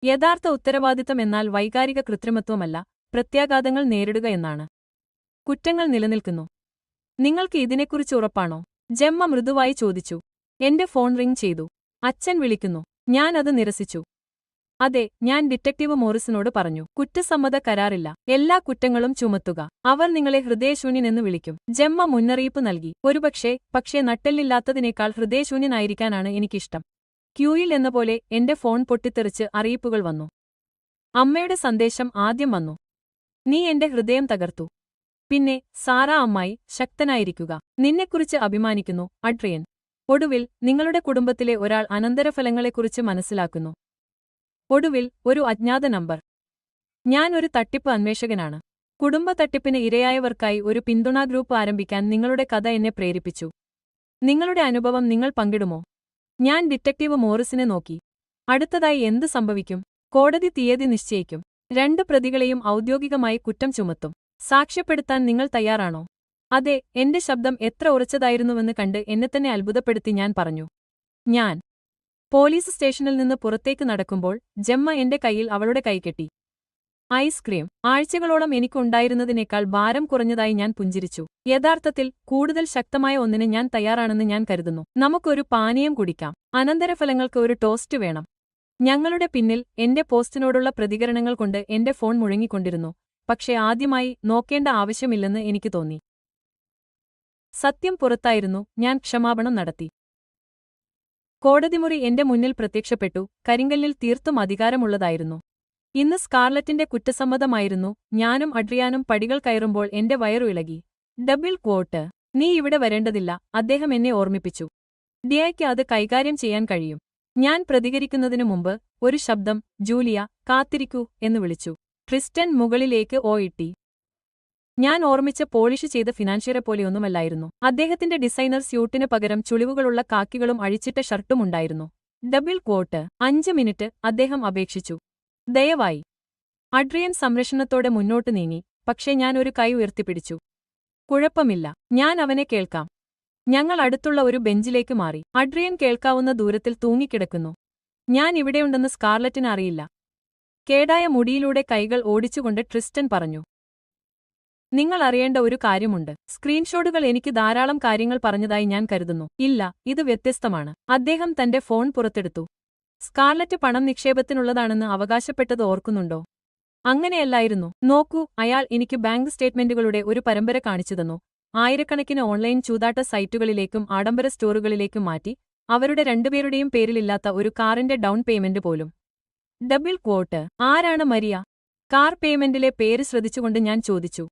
യഥാർത്ഥ ഉത്തരവാദിത്തം എന്നാൽ വൈകാരിക കൃത്രിമത്വമല്ല, പ്രത്യാഘാതങ്ങൾ നേരിടുക എന്നാണ്. കുറ്റങ്ങൾ നിലനിൽക്കുന്നു. നിങ്ങൾക്ക് ഇതിനെക്കുറിച്ച് ഉറപ്പാണോ? ജെമ്മ മൃദുവായി ചോദിച്ചു. എന്റെ ഫോൺ റിംഗ് ചെയ്തു. അച്ഛൻ വിളിക്കുന്നു. ഞാൻ അത് നിരസിച്ചു. അതെ, ഞാൻ ഡിറ്റക്റ്റീവ് മോറിസിനോട് പറഞ്ഞു. കുറ്റസമ്മത കരാറില്ല. എല്ലാ കുറ്റങ്ങളും ചുമത്തുക. അവർ നിങ്ങളെ ഹൃദയശൂന്യനെന്ന് വിളിക്കും. ജെമ്മ മുന്നറിയിപ്പ് നൽകി. പക്ഷേ നട്ടെല്ലില്ലാത്തതിനേക്കാൾ ഹൃദയശൂന്യനായിരിക്കാനാണ് എനിക്കിഷ്ടം. ക്യൂയിൽ എന്നപോലെ എന്റെ ഫോൺ പൊട്ടിത്തെറിച്ച് അറിയിപ്പുകൾ വന്നു. അമ്മയുടെ സന്ദേശം ആദ്യം വന്നു. നീ എന്റെ ഹൃദയം തകർത്തു. പിന്നെ സാറാ അമ്മായി, ശക്തനായിരിക്കുക. നിന്നെക്കുറിച്ച് അഭിമാനിക്കുന്നു, അഡ്രിയൻ. ഒടുവിൽ നിങ്ങളുടെ കുടുംബത്തിലെ ഒരാൾ അനന്തരഫലങ്ങളെക്കുറിച്ച് മനസ്സിലാക്കുന്നു. ഒടുവിൽ ഒരു അജ്ഞാത നമ്പർ. ഞാൻ ഒരു തട്ടിപ്പ് അന്വേഷകനാണ്. കുടുംബ തട്ടിപ്പിന് ഇരയായവർക്കായി ഒരു പിന്തുണാ ഗ്രൂപ്പ് ആരംഭിക്കാൻ നിങ്ങളുടെ കഥ എന്നെ പ്രേരിപ്പിച്ചു. നിങ്ങളുടെ അനുഭവം നിങ്ങൾ പങ്കിടുമോ? ഞാൻ ഡിറ്റക്റ്റീവ് മോറിസിനെ നോക്കി. അടുത്തതായി എന്ത് സംഭവിക്കും? കോടതി തീയതി നിശ്ചയിക്കും. 2 പ്രതികളെയും ഔദ്യോഗികമായി കുറ്റം ചുമത്തും. സാക്ഷ്യപ്പെടുത്താൻ നിങ്ങൾ തയ്യാറാണോ? അതെ, എന്റെ ശബ്ദം എത്ര ഉറച്ചതായിരുന്നുവെന്ന് കണ്ട് എന്നെത്തന്നെ അത്ഭുതപ്പെടുത്തി ഞാൻ പറഞ്ഞു. ഞാൻ പോലീസ് സ്റ്റേഷനിൽ നിന്ന് പുറത്തേക്ക് നടക്കുമ്പോൾ ജെമ്മ എന്റെ കൈയിൽ അവളുടെ കൈ കെട്ടി. ഐസ്ക്രീം. ആഴ്ചകളോളം എനിക്കുണ്ടായിരുന്നതിനേക്കാൾ ഭാരം കുറഞ്ഞതായി ഞാൻ പുഞ്ചിരിച്ചു. യഥാർത്ഥത്തിൽ കൂടുതൽ ശക്തമായ ഒന്നിന് ഞാൻ തയ്യാറാണെന്ന് ഞാൻ കരുതുന്നു. നമുക്കൊരു പാനീയം കുടിക്കാം. അനന്തരഫലങ്ങൾക്ക് ഒരു ടോസ്റ്റ് വേണം. ഞങ്ങളുടെ പിന്നിൽ എന്റെ പോസ്റ്റിനോടുള്ള പ്രതികരണങ്ങൾ കൊണ്ട് എന്റെ ഫോൺ മുഴങ്ങിക്കൊണ്ടിരുന്നു. പക്ഷേ ആദ്യമായി നോക്കേണ്ട ആവശ്യമില്ലെന്ന് എനിക്ക് തോന്നി. സത്യം പുറത്തായിരുന്നു. ഞാൻ ക്ഷമാപണം നടത്തി. കോടതിമുറി എന്റെ മുന്നിൽ പ്രത്യക്ഷപ്പെട്ടു. കരിങ്കല്ലിൽ തീർത്തും അധികാരമുള്ളതായിരുന്നു. ഇന്ന് സ്കാർലറ്റിന്റെ കുറ്റസമ്മതമായിരുന്നു. ഞാനും അഡ്രിയാനും പടികൾ കയറുമ്പോൾ എന്റെ വയറു ഇളകി. Double quote. നീ ഇവിടെ വരേണ്ടതില്ല, അദ്ദേഹം എന്നെ ഓർമ്മിപ്പിച്ചു. ഡിയയ്ക്ക് അത് കൈകാര്യം ചെയ്യാൻ കഴിയും. ഞാൻ പ്രതികരിക്കുന്നതിനു മുമ്പ് ഒരു ശബ്ദം, ജൂലിയ, കാത്തിരിക്കൂ എന്ന് വിളിച്ചു. ട്രിസ്റ്റൻ മുകളിലേക്ക് ഇട്ടി. ഞാൻ ഓർമ്മിച്ച പോളിഷ് ചെയ്ത ഫിനാൻഷ്യറെപ്പോലെയൊന്നുമല്ലായിരുന്നു. അദ്ദേഹത്തിന്റെ ഡിസൈനർ സ്യൂട്ടിന് പകരം ചുളിവുകളുള്ള കാക്കികളും അഴിച്ചിട്ട ഷർട്ടും ഉണ്ടായിരുന്നു. Double quote. 5 മിനിറ്റ്, അദ്ദേഹം അപേക്ഷിച്ചു. ദയവായി. അഡ്രിയൻ സംരക്ഷണത്തോടെ മുന്നോട്ട് നീങ്ങി. പക്ഷേ ഞാൻ ഒരു കൈ ഉയർത്തിപ്പിടിച്ചു. കുഴപ്പമില്ല, ഞാൻ അവനെ കേൾക്കാം. ഞങ്ങൾ അടുത്തുള്ള ഒരു ബെഞ്ചിലേക്ക് മാറി. അഡ്രിയൻ കേൾക്കാവുന്ന ദൂരത്തിൽ തൂങ്ങിക്കിടക്കുന്നു. ഞാൻ ഇവിടെയുണ്ടെന്ന് സ്കാർലറ്റിന് അറിയില്ല. കേടായ മുടിയിലൂടെ കൈകൾ ഓടിച്ചുകൊണ്ട് ട്രിസ്റ്റൻ പറഞ്ഞു. നിങ്ങൾ അറിയേണ്ട ഒരു കാര്യമുണ്ട്. സ്ക്രീൻഷോട്ടുകൾ എനിക്ക് ധാരാളം കാര്യങ്ങൾ പറഞ്ഞതായി ഞാൻ കരുതുന്നു. ഇല്ല, ഇത് വ്യത്യസ്തമാണ്. അദ്ദേഹം തന്റെ ഫോൺ പുറത്തെടുത്തു. സ്കാർലറ്റ് പണം നിക്ഷേപത്തിനുള്ളതാണെന്ന് അവകാശപ്പെട്ടത് ഓർക്കുന്നുണ്ടോ? അങ്ങനെയല്ലായിരുന്നു. നോക്കൂ, അയാൾ എനിക്ക് ബാങ്ക് സ്റ്റേറ്റ്മെന്റുകളുടെ ഒരു പരമ്പര കാണിച്ചുതന്നു. ആയിരക്കണക്കിന് ഓൺലൈൻ ചൂതാട്ട സൈറ്റുകളിലേക്കും ആഡംബര സ്റ്റോറുകളിലേക്കും മാറ്റി. അവരുടെ രണ്ടുപേരുടെയും പേരിലില്ലാത്ത ഒരു കാറിന്റെ ഡൗൺ പേയ്മെന്റ് പോലും. Double quote. ആരാണ് മരിയ? കാർ പേയ്മെന്റിലെ പേര് ശ്രദ്ധിച്ചുകൊണ്ട് ഞാൻ ചോദിച്ചു.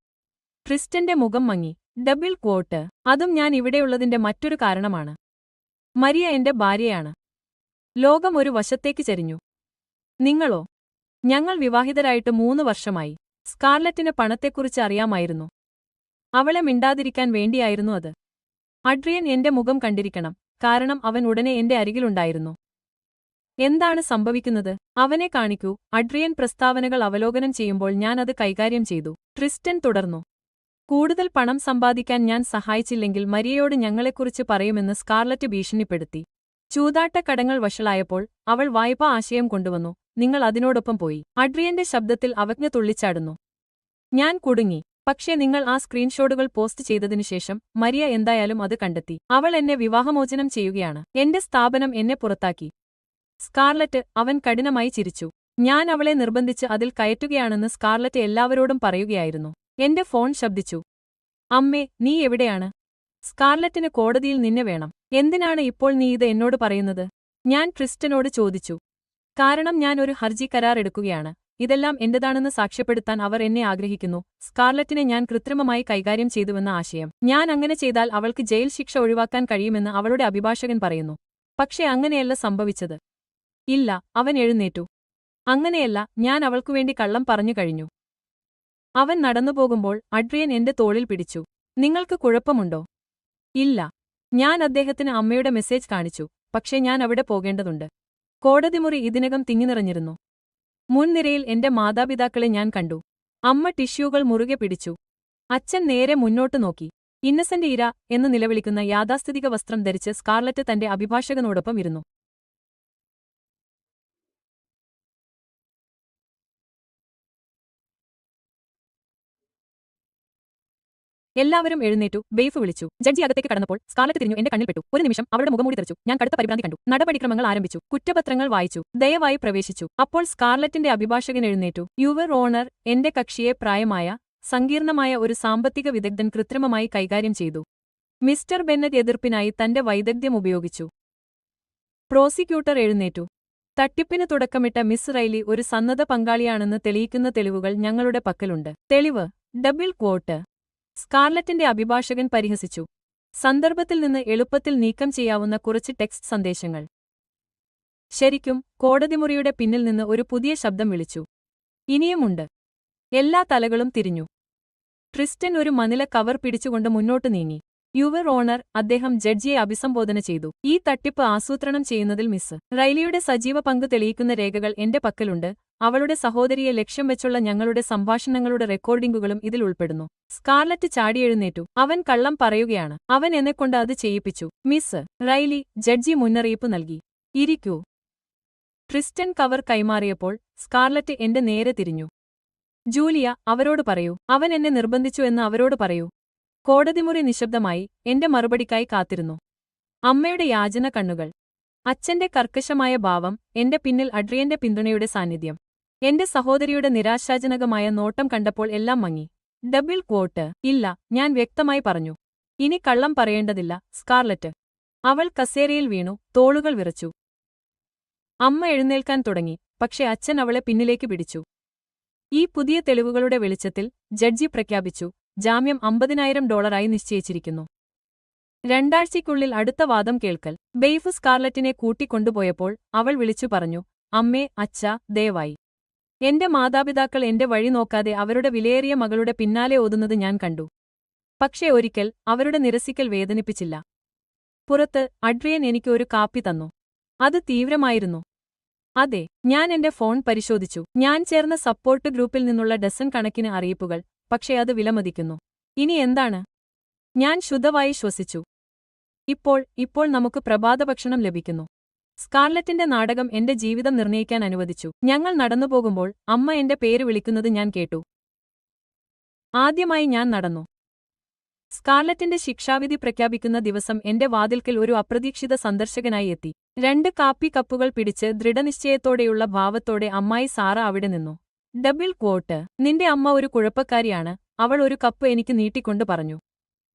ട്രിസ്റ്റന്റെ മുഖം മങ്ങി. Double quote. അതും ഞാൻ ഇവിടെയുള്ളതിന്റെ മറ്റൊരു കാരണമാണ്. മരിയ എന്റെ ഭാര്യയാണ്. ലോകം ഒരു വശത്തേക്ക് ചരിഞ്ഞു. നിങ്ങളോ? ഞങ്ങൾ വിവാഹിതരായിട്ട് 3 വർഷമായി. സ്കാർലറ്റിന് പണത്തെക്കുറിച്ച് അറിയാമായിരുന്നു. അവളെ മിണ്ടാതിരിക്കാൻ വേണ്ടിയായിരുന്നു അത്. അഡ്രിയൻ എന്റെ മുഖം കണ്ടിരിക്കണം, കാരണം അവൻ ഉടനെ എന്റെ അരികിലുണ്ടായിരുന്നു. എന്താണ് സംഭവിക്കുന്നത്? അവനെ കാണിക്കൂ. അഡ്രിയൻ പ്രസ്താവനകൾ അവലോകനം ചെയ്യുമ്പോൾ ഞാൻ അത് കൈകാര്യം ചെയ്തു. ട്രിസ്റ്റൻ തുടർന്നു. കൂടുതൽ പണം സമ്പാദിക്കാൻ ഞാൻ സഹായിച്ചില്ലെങ്കിൽ മരിയയോട് ഞങ്ങളെക്കുറിച്ച് പറയുമെന്ന് സ്കാർലറ്റ് ഭീഷണിപ്പെടുത്തി. ചൂതാട്ടക്കടങ്ങൾ വഷളായപ്പോൾ അവൾ വായ്പാ ആശയം കൊണ്ടുവന്നു. നിങ്ങൾ അതിനോടൊപ്പം പോയി. അഡ്രിയന്റെ ശബ്ദത്തിൽ അവജ്ഞ തുള്ളിച്ചാടുന്നു. ഞാൻ കുടുങ്ങി. പക്ഷേ നിങ്ങൾ ആ സ്ക്രീൻഷോട്ടുകൾ പോസ്റ്റ് ചെയ്തതിനുശേഷം മരിയ എന്തായാലും അത് കണ്ടെത്തി. അവൾ എന്നെ വിവാഹമോചനം ചെയ്യുകയാണ്. എന്റെ സ്ഥാപനം എന്നെ പുറത്താക്കി. സ്കാർലറ്റ്. അവൻ കഠിനമായി ചിരിച്ചു. ഞാൻ അവളെ നിർബന്ധിച്ച് അതിൽ കയറ്റുകയാണെന്ന് സ്കാർലറ്റ് എല്ലാവരോടും പറയുകയായിരുന്നു. എന്റെ ഫോൺ ശബ്ദിച്ചു. അമ്മേ, നീ എവിടെയാണ്? സ്കാർലറ്റിന് കോടതിയിൽ നിന്നെ വേണം. എന്തിനാണ് ഇപ്പോൾ നീ ഇത് എന്നോട് പറയുന്നത്? ഞാൻ ട്രിസ്റ്റനോട് ചോദിച്ചു. കാരണം ഞാൻ ഒരു ഹർജി കരാർ എടുക്കുകയാണ്. ഇതെല്ലാം എന്റേതാണെന്ന് സാക്ഷ്യപ്പെടുത്താൻ അവർ എന്നെ ആഗ്രഹിക്കുന്നു. സ്കാർലറ്റിനെ ഞാൻ കൃത്രിമമായി കൈകാര്യം ചെയ്തുവെന്ന ആശയം. ഞാൻ അങ്ങനെ ചെയ്താൽ അവൾക്ക് ജയിൽ ശിക്ഷ ഒഴിവാക്കാൻ കഴിയുമെന്ന് അവളുടെ അഭിഭാഷകൻ പറയുന്നു. പക്ഷേ അങ്ങനെയല്ല സംഭവിച്ചത്. ഇല്ല, അവൻ എഴുന്നേറ്റു. അങ്ങനെയല്ല, ഞാൻ അവൾക്കുവേണ്ടി കള്ളം പറഞ്ഞു കഴിഞ്ഞു. അവൻ നടന്നുപോകുമ്പോൾ അഡ്രിയൻ എന്റെ തോളിൽ പിടിച്ചു. നിങ്ങൾക്ക് കുഴപ്പമുണ്ടോ? ഇല്ല. ഞാൻ അദ്ദേഹത്തിന് അമ്മയുടെ മെസ്സേജ് കാണിച്ചു. പക്ഷേ ഞാൻ അവിടെ പോകേണ്ടതുണ്ട്. കോടതിമുറി ഇതിനകം തിങ്ങിനിറഞ്ഞിരുന്നു. മുൻനിരയിൽ എന്റെ മാതാപിതാക്കളെ ഞാൻ കണ്ടു. അമ്മ ടിഷ്യൂകൾ മുറുകെ പിടിച്ചു. അച്ഛൻ നേരെ മുന്നോട്ടു നോക്കി. ഇന്നസെന്റ് ഇര എന്ന് നിലവിളിക്കുന്ന യാഥാസ്ഥിതിക വസ്ത്രം ധരിച്ച് സ്കാർലറ്റ് തന്റെ അഭിഭാഷകനോടൊപ്പം ഇരുന്നു. എല്ലാവരും എഴുന്നേറ്റു. ബെയ്ഫ് വിളിച്ചു. ജഡ്ജി അകത്തേക്ക് കടന്നപ്പോൾ സ്കാർലറ്റ് തിരിഞ്ഞു എന്റെ കണ്ണിൽപ്പെട്ടു. ഒരു നിമിഷം അവളുടെ മുഖംമൂടി തെറിച്ചു. ഞാൻ കടുത്ത പരിഭ്രാന്തി കണ്ടു. നടപടിക്രമങ്ങൾ ആരംഭിച്ചു. കുറ്റപത്രങ്ങൾ വായിച്ചു. ദയവായി പ്രവേശിച്ചു. അപ്പോൾ സ്കാർലറ്റിന്റെ അഭിഭാഷകൻ എഴുന്നേറ്റു. യുവർ ഓണർ, എന്റെ കക്ഷിയെ പ്രായമായ, സങ്കീർണമായ ഒരു സാമ്പത്തിക വിദഗ്ധൻ കൃത്രിമമായി കൈകാര്യം ചെയ്തു. മിസ്റ്റർ ബെന്നറ്റ് എതിർപ്പിനായി തന്റെ വൈദഗ്ധ്യം ഉപയോഗിച്ചു. പ്രോസിക്യൂട്ടർ എഴുന്നേറ്റു. തട്ടിപ്പിന് തുടക്കമിട്ട മിസ് റൈലി ഒരു സന്നദ്ധ പങ്കാളിയാണെന്ന് തെളിയിക്കുന്ന തെളിവുകൾ ഞങ്ങളുടെ പക്കലുണ്ട്. തെളിവ്. Double quote. സ്കാർലറ്റിന്റെ അഭിഭാഷകൻ പരിഹസിച്ചു. സന്ദർഭത്തിൽ നിന്ന് എളുപ്പത്തിൽ നീക്കം ചെയ്യാവുന്ന കുറച്ച് ടെക്സ്റ്റ് സന്ദേശങ്ങൾ. ശരിക്കും, കോടതിമുറിയുടെ പിന്നിൽ നിന്ന് ഒരു പുതിയ ശബ്ദം വിളിച്ചു. ഇനിയുമുണ്ട്. എല്ലാ തലകളും തിരിഞ്ഞു. ട്രിസ്റ്റൻ ഒരു മനില കവർ പിടിച്ചുകൊണ്ട് മുന്നോട്ടു നീങ്ങി. യുവർ ഓണർ, അദ്ദേഹം ജഡ്ജിയെ അഭിസംബോധന ചെയ്തു. ഈ തട്ടിപ്പ് ആസൂത്രണം ചെയ്യുന്നതിൽ മിസ് റൈലിയുടെ സജീവ പങ്ക് തെളിയിക്കുന്ന രേഖകൾ എന്റെ പക്കലുണ്ട്. അവളുടെ സഹോദരിയെ ലക്ഷ്യം വെച്ചുള്ള ഞങ്ങളുടെ സംഭാഷണങ്ങളുടെ റെക്കോർഡിംഗുകളും ഇതിൽ ഉൾപ്പെടുന്നു. സ്കാർലറ്റ് ചാടിയെഴുന്നേറ്റു. അവൻ കള്ളം പറയുകയാണ്. അവൻ എന്നെക്കൊണ്ട് അത് ചെയ്യിപ്പിച്ചു. മിസ് റൈലി, ജഡ്ജി മുന്നറിയിപ്പ് നൽകി. ഇരിക്കൂ. ട്രിസ്റ്റൻ കവർ കൈമാറിയപ്പോൾ സ്കാർലറ്റ് എന്റെ നേരെ തിരിഞ്ഞു. ജൂലിയ, അവരോട് പറയൂ. അവൻ എന്നെ നിർബന്ധിച്ചു എന്ന് അവരോട് പറയൂ. കോടതിമുറി നിശബ്ദമായി എന്റെ മറുപടിക്കായി കാത്തിരുന്നു. അമ്മയുടെ യാചന കണ്ണുകൾ. അച്ഛന്റെ കർക്കശമായ ഭാവം. എന്റെ പിന്നിൽ അഡ്രിയന്റെ പിന്തുണയുടെ സാന്നിധ്യം. എന്റെ സഹോദരിയുടെ നിരാശാജനകമായ നോട്ടം കണ്ടപ്പോൾ എല്ലാം മങ്ങി. Double quote. ഇല്ല, ഞാൻ വ്യക്തമായി പറഞ്ഞു. ഇനി കള്ളം പറയേണ്ടതില്ല, സ്കാർലറ്റ്. അവൾ കസേരയിൽ വീണു. തോളുകൾ വിറച്ചു. അമ്മ എഴുന്നേൽക്കാൻ തുടങ്ങി. പക്ഷെ അച്ഛൻ അവളെ പിന്നിലേക്ക് പിടിച്ചു. ഈ പുതിയ തെളിവുകളുടെ വെളിച്ചത്തിൽ ജഡ്ജി പ്രഖ്യാപിച്ചു. ജാമ്യം $50,000 നിശ്ചയിച്ചിരിക്കുന്നു. 2 ആഴ്ചയ്ക്കുള്ളിൽ അടുത്ത വാദം കേൾക്കൽ. ബെയ്ഫ് സ്കാർലറ്റിനെ കൂട്ടിക്കൊണ്ടുപോയപ്പോൾ അവൾ വിളിച്ചു പറഞ്ഞു. അമ്മേ, അച്ഛാ, ദയവായി. എന്റെ മാതാപിതാക്കൾ എന്റെ വഴി നോക്കാതെ അവരുടെ വിലയേറിയ മകളുടെ പിന്നാലെ ഓതുന്നത് ഞാൻ കണ്ടു. പക്ഷേ ഒരിക്കൽ അവരുടെ നിരസിക്കൽ വേദനിപ്പിച്ചില്ല. പുറത്ത് അഡ്രിയൻ എനിക്ക് ഒരു കാപ്പി തന്നു. അത് തീവ്രമായിരുന്നു. അതെ. ഞാൻ എന്റെ ഫോൺ പരിശോധിച്ചു. ഞാൻ ചേർന്ന സപ്പോർട്ട് ഗ്രൂപ്പിൽ നിന്നുള്ള ഡസൻ കണക്കിന് അറിയിപ്പുകൾ. പക്ഷേ അത് വിലമതിക്കുന്നു. ഇനി എന്താണ്? ഞാൻ ശുദ്ധവായി ശ്വസിച്ചു. ഇപ്പോൾ നമുക്ക് പ്രഭാതഭക്ഷണം ലഭിക്കുന്നു. സ്കാർലറ്റിന്റെ നാടകം എന്റെ ജീവിതം നിർണ്ണയിക്കാൻ അനുവദിച്ചു. ഞങ്ങൾ നടന്നുപോകുമ്പോൾ അമ്മ എന്റെ പേര് വിളിക്കുന്നത് ഞാൻ കേട്ടു. ആദ്യമായി ഞാൻ നടന്നു. സ്കാർലറ്റിന്റെ ശിക്ഷാവിധി പ്രഖ്യാപിക്കുന്ന ദിവസം എന്റെ വാതിൽക്കൽ ഒരു അപ്രതീക്ഷിത സന്ദർശകനായി എത്തി. 2 കാപ്പി കപ്പുകൾ പിടിച്ച് ദൃഢനിശ്ചയത്തോടെയുള്ള ഭാവത്തോടെ അമ്മായി സാറ അവിടെ നിന്നു. Double quote. നിന്റെ അമ്മ ഒരു കുഴപ്പക്കാരിയാണ്, അവൾ ഒരു കപ്പ് എനിക്ക് നീട്ടിക്കൊണ്ട് പറഞ്ഞു.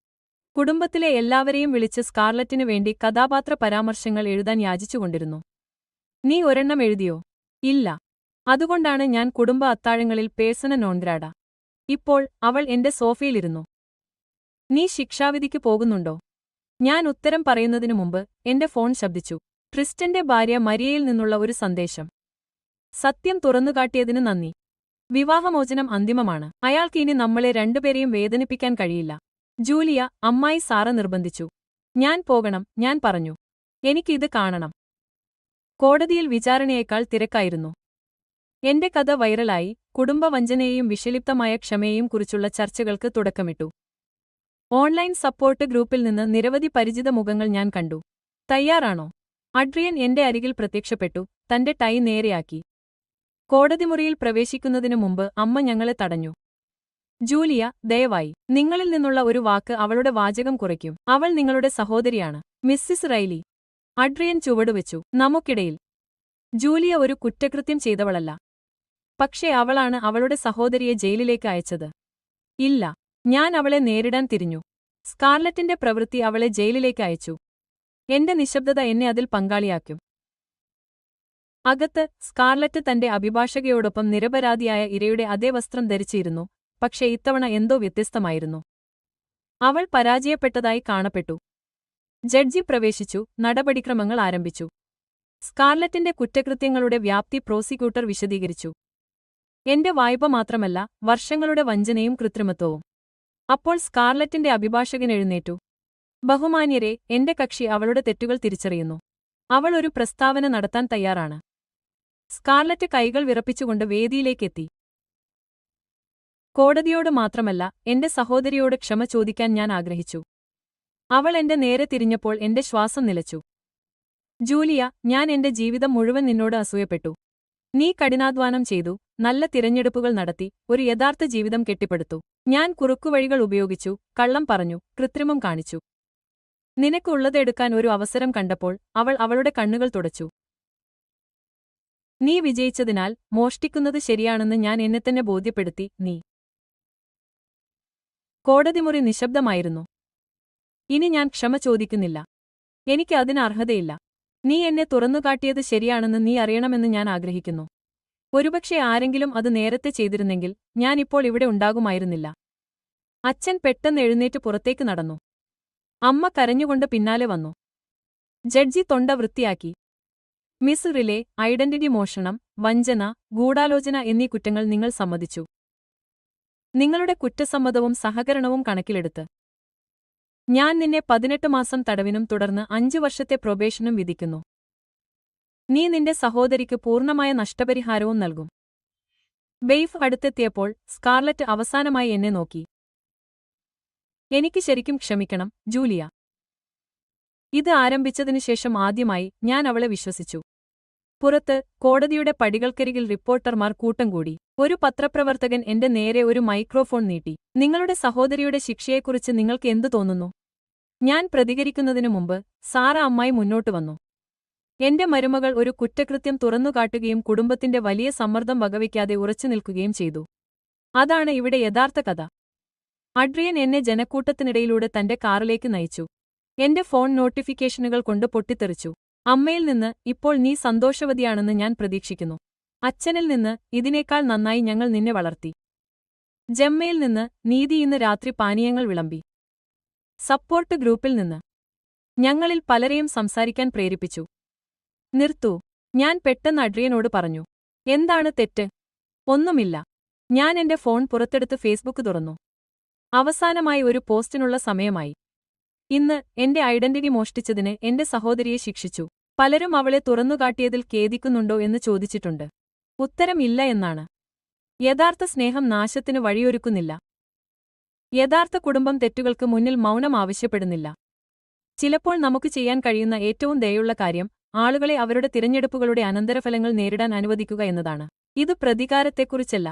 കുടുംബത്തിലെ എല്ലാവരെയും വിളിച്ച് സ്കാർലറ്റിനു വേണ്ടി കഥാപാത്ര പരാമർശങ്ങൾ എഴുതാൻ യാചിച്ചുകൊണ്ടിരുന്നു. നീ ഒരെണ്ണം എഴുതിയോ? ഇല്ല. അതുകൊണ്ടാണ് ഞാൻ കുടുംബ അത്താഴങ്ങളിൽ പേഴ്സണ നോൺ ഗ്രാഡ. ഇപ്പോൾ അവൾ എന്റെ സോഫയിലിരുന്നു. നീ ശിക്ഷാവിധിക്ക് പോകുന്നുണ്ടോ? ഞാൻ ഉത്തരം പറയുന്നതിനു മുമ്പ് എന്റെ ഫോൺ ശബ്ദിച്ചു. ട്രിസ്റ്റന്റെ ഭാര്യ മരിയയിൽ നിന്നുള്ള ഒരു സന്ദേശം. സത്യം തുറന്നുകാട്ടിയതിന് നന്ദി. വിവാഹമോചനം അന്തിമമാണ്. അയാൾക്ക് ഇനി നമ്മളെ രണ്ടുപേരെയും വേദനിപ്പിക്കാൻ കഴിയില്ല. ജൂലിയ, അമ്മായി സാറ നിർബന്ധിച്ചു. ഞാൻ പോകണം, ഞാൻ പറഞ്ഞു. എനിക്ക് ഇത് കാണണം. കോടതിയിൽ വിചാരണയേക്കാൾ തിരക്കായിരുന്നു. എന്റെ കഥ വൈറലായി. കുടുംബവഞ്ചനയെയും വിഷലിപ്തമായ ക്ഷമയെയും കുറിച്ചുള്ള ചർച്ചകൾക്ക് തുടക്കമിട്ടു. ഓൺലൈൻ സപ്പോർട്ട് ഗ്രൂപ്പിൽ നിന്ന് നിരവധി പരിചിത മുഖങ്ങൾ ഞാൻ കണ്ടു. തയ്യാറാണോ? അഡ്രിയൻ എന്റെ അരികിൽ പ്രത്യക്ഷപ്പെട്ടു, തന്റെ ടൈ നേരെയാക്കി. കോടതിമുറിയിൽ പ്രവേശിക്കുന്നതിനു മുമ്പ് അമ്മ ഞങ്ങളെ തടഞ്ഞു. ജൂലിയ, ദയവായി. നിങ്ങളിൽ നിന്നുള്ള ഒരു വാക്ക് അവളുടെ വാചകം കുറയ്ക്കും. അവൾ നിങ്ങളുടെ സഹോദരിയാണ്. Mrs Riley. അഡ്രിയൻ ചുവടുവെച്ചു. നമുക്കിടയിൽ. ജൂലിയ ഒരു കുറ്റകൃത്യം ചെയ്തവളല്ല. പക്ഷേ അവളാണ് അവളുടെ സഹോദരിയെ ജയിലിലേക്ക് അയച്ചത്. ഇല്ല. ഞാൻ അവളെ നേരിടാൻ തിരിഞ്ഞു. സ്കാർലറ്റിന്റെ പ്രവൃത്തി അവളെ ജയിലിലേക്ക് അയച്ചു. എന്റെ നിശബ്ദത എന്നെ അതിൽ പങ്കാളിയാക്കും. അകത്ത് സ്കാർലറ്റ് തന്റെ അഭിഭാഷകയോടൊപ്പം നിരപരാധിയായ ഇരയുടെ അതേ വസ്ത്രം ധരിച്ചിരുന്നു, പക്ഷേ ഇത്തവണ എന്തോ വ്യത്യസ്തമായിരുന്നു. അവൾ പരാജയപ്പെട്ടതായി കാണപ്പെട്ടു. ജഡ്ജി പ്രവേശിച്ചു, നടപടിക്രമങ്ങൾ ആരംഭിച്ചു. സ്കാർലറ്റിന്റെ കുറ്റകൃത്യങ്ങളുടെ വ്യാപ്തി പ്രോസിക്യൂട്ടർ വിശദീകരിച്ചു. എന്റെ വായ്പ മാത്രമല്ല, വർഷങ്ങളുടെ വഞ്ചനയും കൃത്രിമത്വവും. അപ്പോൾ സ്കാർലറ്റിന്റെ അഭിഭാഷകൻ എഴുന്നേറ്റു. ബഹുമാന്യരെ, എന്റെ കക്ഷി അവളുടെ തെറ്റുകൾ തിരിച്ചറിയുന്നു. അവൾ ഒരു പ്രസ്താവന നടത്താൻ തയ്യാറാണ്. സ്കാർലറ്റ് കൈകൾ വിറപ്പിച്ചുകൊണ്ട് വേദിയിലേക്കെത്തി. കോടതിയോട് മാത്രമല്ല, എന്റെ സഹോദരിയോട് ക്ഷമ ചോദിക്കാൻ ഞാൻ ആഗ്രഹിച്ചു. അവൾ എന്റെ നേരെ തിരിഞ്ഞപ്പോൾ എന്റെ ശ്വാസം നിലച്ചു. ജൂലിയ, ഞാൻ എന്റെ ജീവിതം മുഴുവൻ നിന്നോട് അസൂയപ്പെട്ടു. നീ കഠിനാധ്വാനം ചെയ്തു, നല്ല തിരഞ്ഞെടുപ്പുകൾ നടത്തി, ഒരു യഥാർത്ഥ ജീവിതം കെട്ടിപ്പടുത്തു. ഞാൻ കുറുക്കുവഴികൾ ഉപയോഗിച്ചു, കള്ളം പറഞ്ഞു, കൃത്രിമം കാണിച്ചു. നിനക്ക് ഉള്ളതെടുക്കാൻ ഒരു അവസരം കണ്ടപ്പോൾ അവൾ അവളുടെ കണ്ണുകൾ തുടച്ചു. നീ വിജയിച്ചതിനാൽ മോഷ്ടിക്കുന്നത് ശരിയാണെന്ന് ഞാൻ എന്നെത്തന്നെ ബോധ്യപ്പെടുത്തി. നീ. കോടതിമുറി നിശബ്ദമായിരുന്നു. ഇനി ഞാൻ ക്ഷമ ചോദിക്കുന്നില്ല. എനിക്ക് അതിന് അർഹതയില്ല. നീ എന്നെ തുറന്നുകാട്ടിയത് ശരിയാണെന്ന് നീ അറിയണമെന്ന് ഞാൻ ആഗ്രഹിക്കുന്നു. ഒരുപക്ഷെ ആരെങ്കിലും അത് നേരത്തെ ചെയ്തിരുന്നെങ്കിൽ ഞാനിപ്പോൾ ഇവിടെ ഉണ്ടാകുമായിരുന്നില്ല. അച്ഛൻ പെട്ടെന്ന് എഴുന്നേറ്റ് പുറത്തേക്ക് നടന്നു. അമ്മ കരഞ്ഞുകൊണ്ട് പിന്നാലെ വന്നു. ജഡ്ജി തൊണ്ട വൃത്തിയാക്കി. മിസ് റിലെ, ഐഡന്റിറ്റി മോഷണം, വഞ്ചന, ഗൂഢാലോചന എന്നീ കുറ്റങ്ങൾ നിങ്ങൾ സമ്മതിച്ചു. നിങ്ങളുടെ കുറ്റസമ്മതവും സഹകരണവും കണക്കിലെടുത്ത് ഞാൻ നിന്നെ 18 മാസം തടവിനും തുടർന്ന് 5 വർഷത്തെ പ്രൊബേഷനും വിധിക്കുന്നു. നീ നിന്റെ സഹോദരിക്ക് പൂർണ്ണമായ നഷ്ടപരിഹാരവും നൽകും. ബെയ്ഫ് അടുത്തെത്തിയപ്പോൾ സ്കാർലറ്റ് അവസാനമായി എന്നെ നോക്കി. എനിക്ക് ശരിക്കും ക്ഷമിക്കണം, ജൂലിയ. ഇത് ആരംഭിച്ചതിനുശേഷം ആദ്യമായി ഞാൻ അവളെ വിശ്വസിച്ചു. പുറത്ത് കോടതിയുടെ പടികൾക്കരികിൽ റിപ്പോർട്ടർമാർ കൂട്ടം കൂടി. ഒരു പത്രപ്രവർത്തകൻ എന്റെ നേരെ ഒരു മൈക്രോഫോൺ നീട്ടി. നിങ്ങളുടെ സഹോദരിയുടെ ശിക്ഷയെക്കുറിച്ച് നിങ്ങൾക്ക് എന്തു തോന്നുന്നു? ഞാൻ പ്രതികരിക്കുന്നതിനു മുമ്പ് സാറ അമ്മായി മുന്നോട്ട് വന്നു. എന്റെ മരുമകൾ ഒരു കുറ്റകൃത്യം തുറന്നുകാട്ടുകയും കുടുംബത്തിന്റെ വലിയ സമ്മർദ്ദം വകവയ്ക്കാതെ ഉറച്ചുനിൽക്കുകയും ചെയ്തു. അതാണ് ഇവിടെ യഥാർത്ഥ കഥ. അഡ്രിയൻ എന്നെ ജനക്കൂട്ടത്തിനിടയിലൂടെ തന്റെ കാറിലേക്ക് നയിച്ചു. എന്റെ ഫോൺ നോട്ടിഫിക്കേഷനുകൾ കൊണ്ട് പൊട്ടിത്തെറിച്ചു. അമ്മയിൽ നിന്ന് ഇപ്പോൾ നീ സന്തോഷവതിയാണെന്ന് ഞാൻ പ്രതീക്ഷിക്കുന്നു. അച്ഛനിൽ നിന്ന് ഇതിനേക്കാൾ നന്നായി ഞങ്ങൾ നിന്നെ വളർത്തി. ജമ്മയിൽ നിന്ന് നീതി ഇന്ന് രാത്രി പാനീയങ്ങൾ വിളമ്പി. സപ്പോർട്ട് ഗ്രൂപ്പിൽ നിന്ന് ഞങ്ങളിൽ പലരെയും സംസാരിക്കാൻ പ്രേരിപ്പിച്ചു. നിർത്തൂ, ഞാൻ പെട്ടെന്ന് അഡ്രിയനോട് പറഞ്ഞു. എന്താണ് തെറ്റ്? ഒന്നുമില്ല. ഞാൻ എന്റെ ഫോൺ പുറത്തെടുത്ത് ഫേസ്ബുക്ക് തുറന്നു. അവസാനമായി ഒരു പോസ്റ്റിനുള്ള സമയമായി. ഇന്ന് എന്റെ ഐഡന്റിറ്റി മോഷ്ടിച്ചതിന് എന്റെ സഹോദരിയെ ശിക്ഷിച്ചു. പലരും അവളെ തുറന്നുകാട്ടിയതിൽ ഖേദിക്കുന്നുണ്ടോ എന്ന് ചോദിച്ചിട്ടുണ്ട്. ഉത്തരം ഇല്ല എന്നാണ്. യഥാർത്ഥ സ്നേഹം നാശത്തിന് വഴിയൊരുക്കുന്നില്ല. യഥാർത്ഥ കുടുംബം തെറ്റുകൾക്ക് മുന്നിൽ മൗനം ആവശ്യപ്പെടുന്നില്ല. ചിലപ്പോൾ നമുക്ക് ചെയ്യാൻ കഴിയുന്ന ഏറ്റവും ദയുള്ള കാര്യം ആളുകളെ അവരുടെ തിരഞ്ഞെടുപ്പുകളുടെ അനന്തരഫലങ്ങൾ നേരിടാൻ അനുവദിക്കുക എന്നതാണ്. ഇത് പ്രതികാരത്തെക്കുറിച്ചല്ല,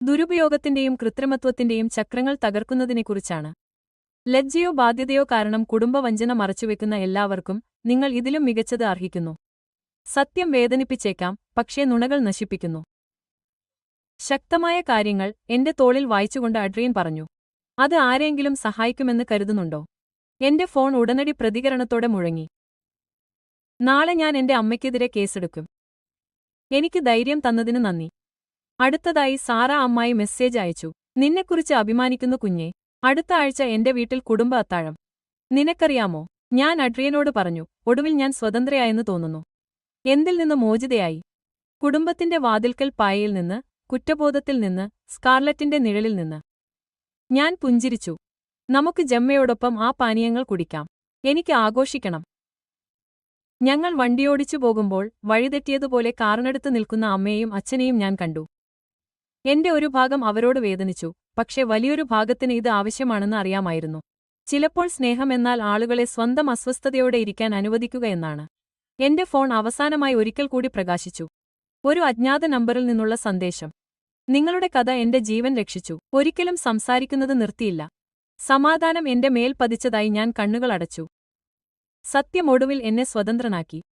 ദുരുപയോഗത്തിന്റെയും കൃത്രിമത്വത്തിന്റെയും ചക്രങ്ങൾ തകർക്കുന്നതിനെക്കുറിച്ചാണ്. ലജ്ജയോ ബാധ്യതയോ കാരണം കുടുംബവഞ്ചന മറച്ചുവെക്കുന്ന എല്ലാവർക്കും നിങ്ങൾ ഇതിലും മികച്ചത് അർഹിക്കുന്നു. സത്യം വേദനിപ്പിച്ചേക്കാം, പക്ഷേ നുണകൾ നശിപ്പിക്കുന്നു. ശക്തമായ കാര്യങ്ങൾ എന്റെ തോളിൽ വായിച്ചുകൊണ്ട് അഡ്രിയൻ പറഞ്ഞു. അത് ആരെങ്കിലും സഹായിക്കുമെന്ന് കരുതുന്നുണ്ടോ? എന്റെ ഫോൺ ഉടനടി പ്രതികരണത്തോടെ മുഴങ്ങി. നാളെ ഞാൻ എന്റെ അമ്മയ്ക്കെതിരെ കേസെടുക്കും. എനിക്ക് ധൈര്യം തന്നതിന് നന്ദി. അടുത്തതായി സാറ അമ്മായി മെസ്സേജ് അയച്ചു. നിന്നെക്കുറിച്ച് അഭിമാനിക്കുന്നു കുഞ്ഞേ. അടുത്ത ആഴ്ച എന്റെ വീട്ടിൽ കുടുംബ അത്താഴം. നിനക്കറിയാമോ, ഞാൻ അഡ്രിയനോട് പറഞ്ഞു, ഒടുവിൽ ഞാൻ സ്വതന്ത്രയായെന്ന് തോന്നുന്നു. എന്തിൽ നിന്ന് മോചിതയായി? കുടുംബത്തിന്റെ വാതിൽക്കൽ പായയിൽ നിന്ന്, കുറ്റബോധത്തിൽ നിന്ന്, സ്കാർലറ്റിന്റെ നിഴലിൽ നിന്ന്. ഞാൻ പുഞ്ചിരിച്ചു. നമുക്ക് ജമ്മയോടൊപ്പം ആ പാനീയങ്ങൾ കുടിക്കാം. എനിക്ക് ആഘോഷിക്കണം. ഞങ്ങൾ വണ്ടിയോടിച്ചു പോകുമ്പോൾ വഴിതെറ്റിയതുപോലെ കാറിനടുത്ത് നിൽക്കുന്ന അമ്മയെയും അച്ഛനെയും ഞാൻ കണ്ടു. എന്റെ ഒരു ഭാഗം അവരോട് വേദനിച്ചു, പക്ഷെ വലിയൊരു ഭാഗത്തിന് ഇത് ആവശ്യമാണെന്ന് അറിയാമായിരുന്നു. ചിലപ്പോൾ സ്നേഹം എന്നാൽ ആളുകളെ സ്വന്തം അസ്വസ്ഥതയോടെ ഇരിക്കാൻ അനുവദിക്കുക എന്നാണ്. എന്റെ ഫോൺ അവസാനമായി ഒരിക്കൽ കൂടി പ്രകാശിച്ചു. ഒരു അജ്ഞാത നമ്പറിൽ നിന്നുള്ള സന്ദേശം. നിങ്ങളുടെ കഥ എന്റെ ജീവൻ രക്ഷിച്ചു. ഒരിക്കലും സംസാരിക്കുന്നത് നിർത്തിയില്ല. സമാധാനം എന്റെ മേൽ പതിച്ചതായി ഞാൻ കണ്ണുകൾ അടച്ചു. സത്യം ഒടുവിൽ എന്നെ സ്വതന്ത്രനാക്കി.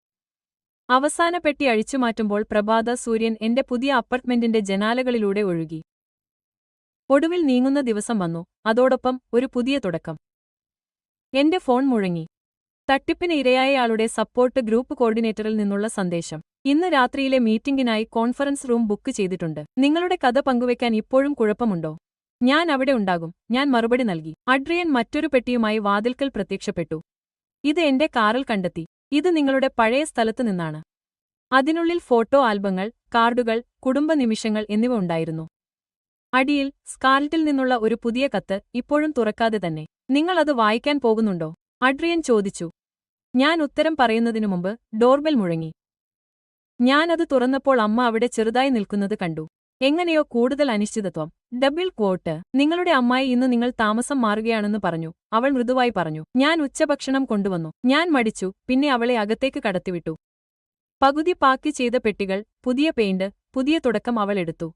അവസാന പെട്ടി അഴിച്ചുമാറ്റുമ്പോൾ പ്രഭാത സൂര്യൻ എന്റെ പുതിയ അപ്പാർട്ട്മെന്റിന്റെ ജനാലകളിലൂടെ ഒഴുകി. ഒടുവിൽ നീങ്ങുന്ന ദിവസം വന്നു, അതോടൊപ്പം ഒരു പുതിയ തുടക്കം. എന്റെ ഫോൺ മുഴങ്ങി. തട്ടിപ്പിന് ഇരയായയാളുടെ സപ്പോർട്ട് ഗ്രൂപ്പ് കോർഡിനേറ്ററിൽ നിന്നുള്ള സന്ദേശം. ഇന്ന് രാത്രിയിലെ മീറ്റിംഗിനായി കോൺഫറൻസ് റൂം ബുക്ക് ചെയ്തിട്ടുണ്ട്. നിങ്ങളുടെ കഥ പങ്കുവയ്ക്കാൻ ഇപ്പോഴും കുഴപ്പമുണ്ടോ? ഞാൻ അവിടെ ഉണ്ടാകും, ഞാൻ മറുപടി നൽകി. അഡ്രിയൻ മറ്റൊരു പെട്ടിയുമായി വാതിൽക്കൽ പ്രത്യക്ഷപ്പെട്ടു. ഇത് എന്റെ കാറിൽ കണ്ടെത്തി. ഇത് നിങ്ങളുടെ പഴയ സ്ഥലത്ത് നിന്നാണ്. അതിനുള്ളിൽ ഫോട്ടോ ആൽബങ്ങൾ, കാർഡുകൾ, കുടുംബ നിമിഷങ്ങൾ എന്നിവ ഉണ്ടായിരുന്നു. അടിയിൽ സ്കാർലറ്റിൽ നിന്നുള്ള ഒരു പുതിയ കത്ത്, ഇപ്പോഴും തുറക്കാതെ തന്നെ. നിങ്ങൾ അത് വായിക്കാൻ പോകുന്നുണ്ടോ? അഡ്രിയൻ ചോദിച്ചു. ഞാൻ ഉത്തരം പറയുന്നതിനു മുമ്പ് ഡോർബെൽ മുഴങ്ങി. ഞാനത് തുറന്നപ്പോൾ അമ്മ അവിടെ ചെറുതായി നിൽക്കുന്നത് കണ്ടു. എങ്ങനെയോ കൂടുതൽ അനിശ്ചിതത്വം. Double quote. നിങ്ങളുടെ അമ്മായി ഇന്ന് നിങ്ങൾ താമസം മാറുകയാണെന്ന് പറഞ്ഞു, അവൾ മൃദുവായി പറഞ്ഞു. ഞാൻ ഉച്ചഭക്ഷണം കൊണ്ടുവന്നു. ഞാൻ മടിച്ചു, പിന്നെ അവളെ അകത്തേക്ക് കടത്തിവിട്ടു. പകുതി പാക്ക് ചെയ്ത പെട്ടികൾ, പുതിയ പെയിന്റ്, പുതിയ തുടക്കം അവൾ എടുത്തു.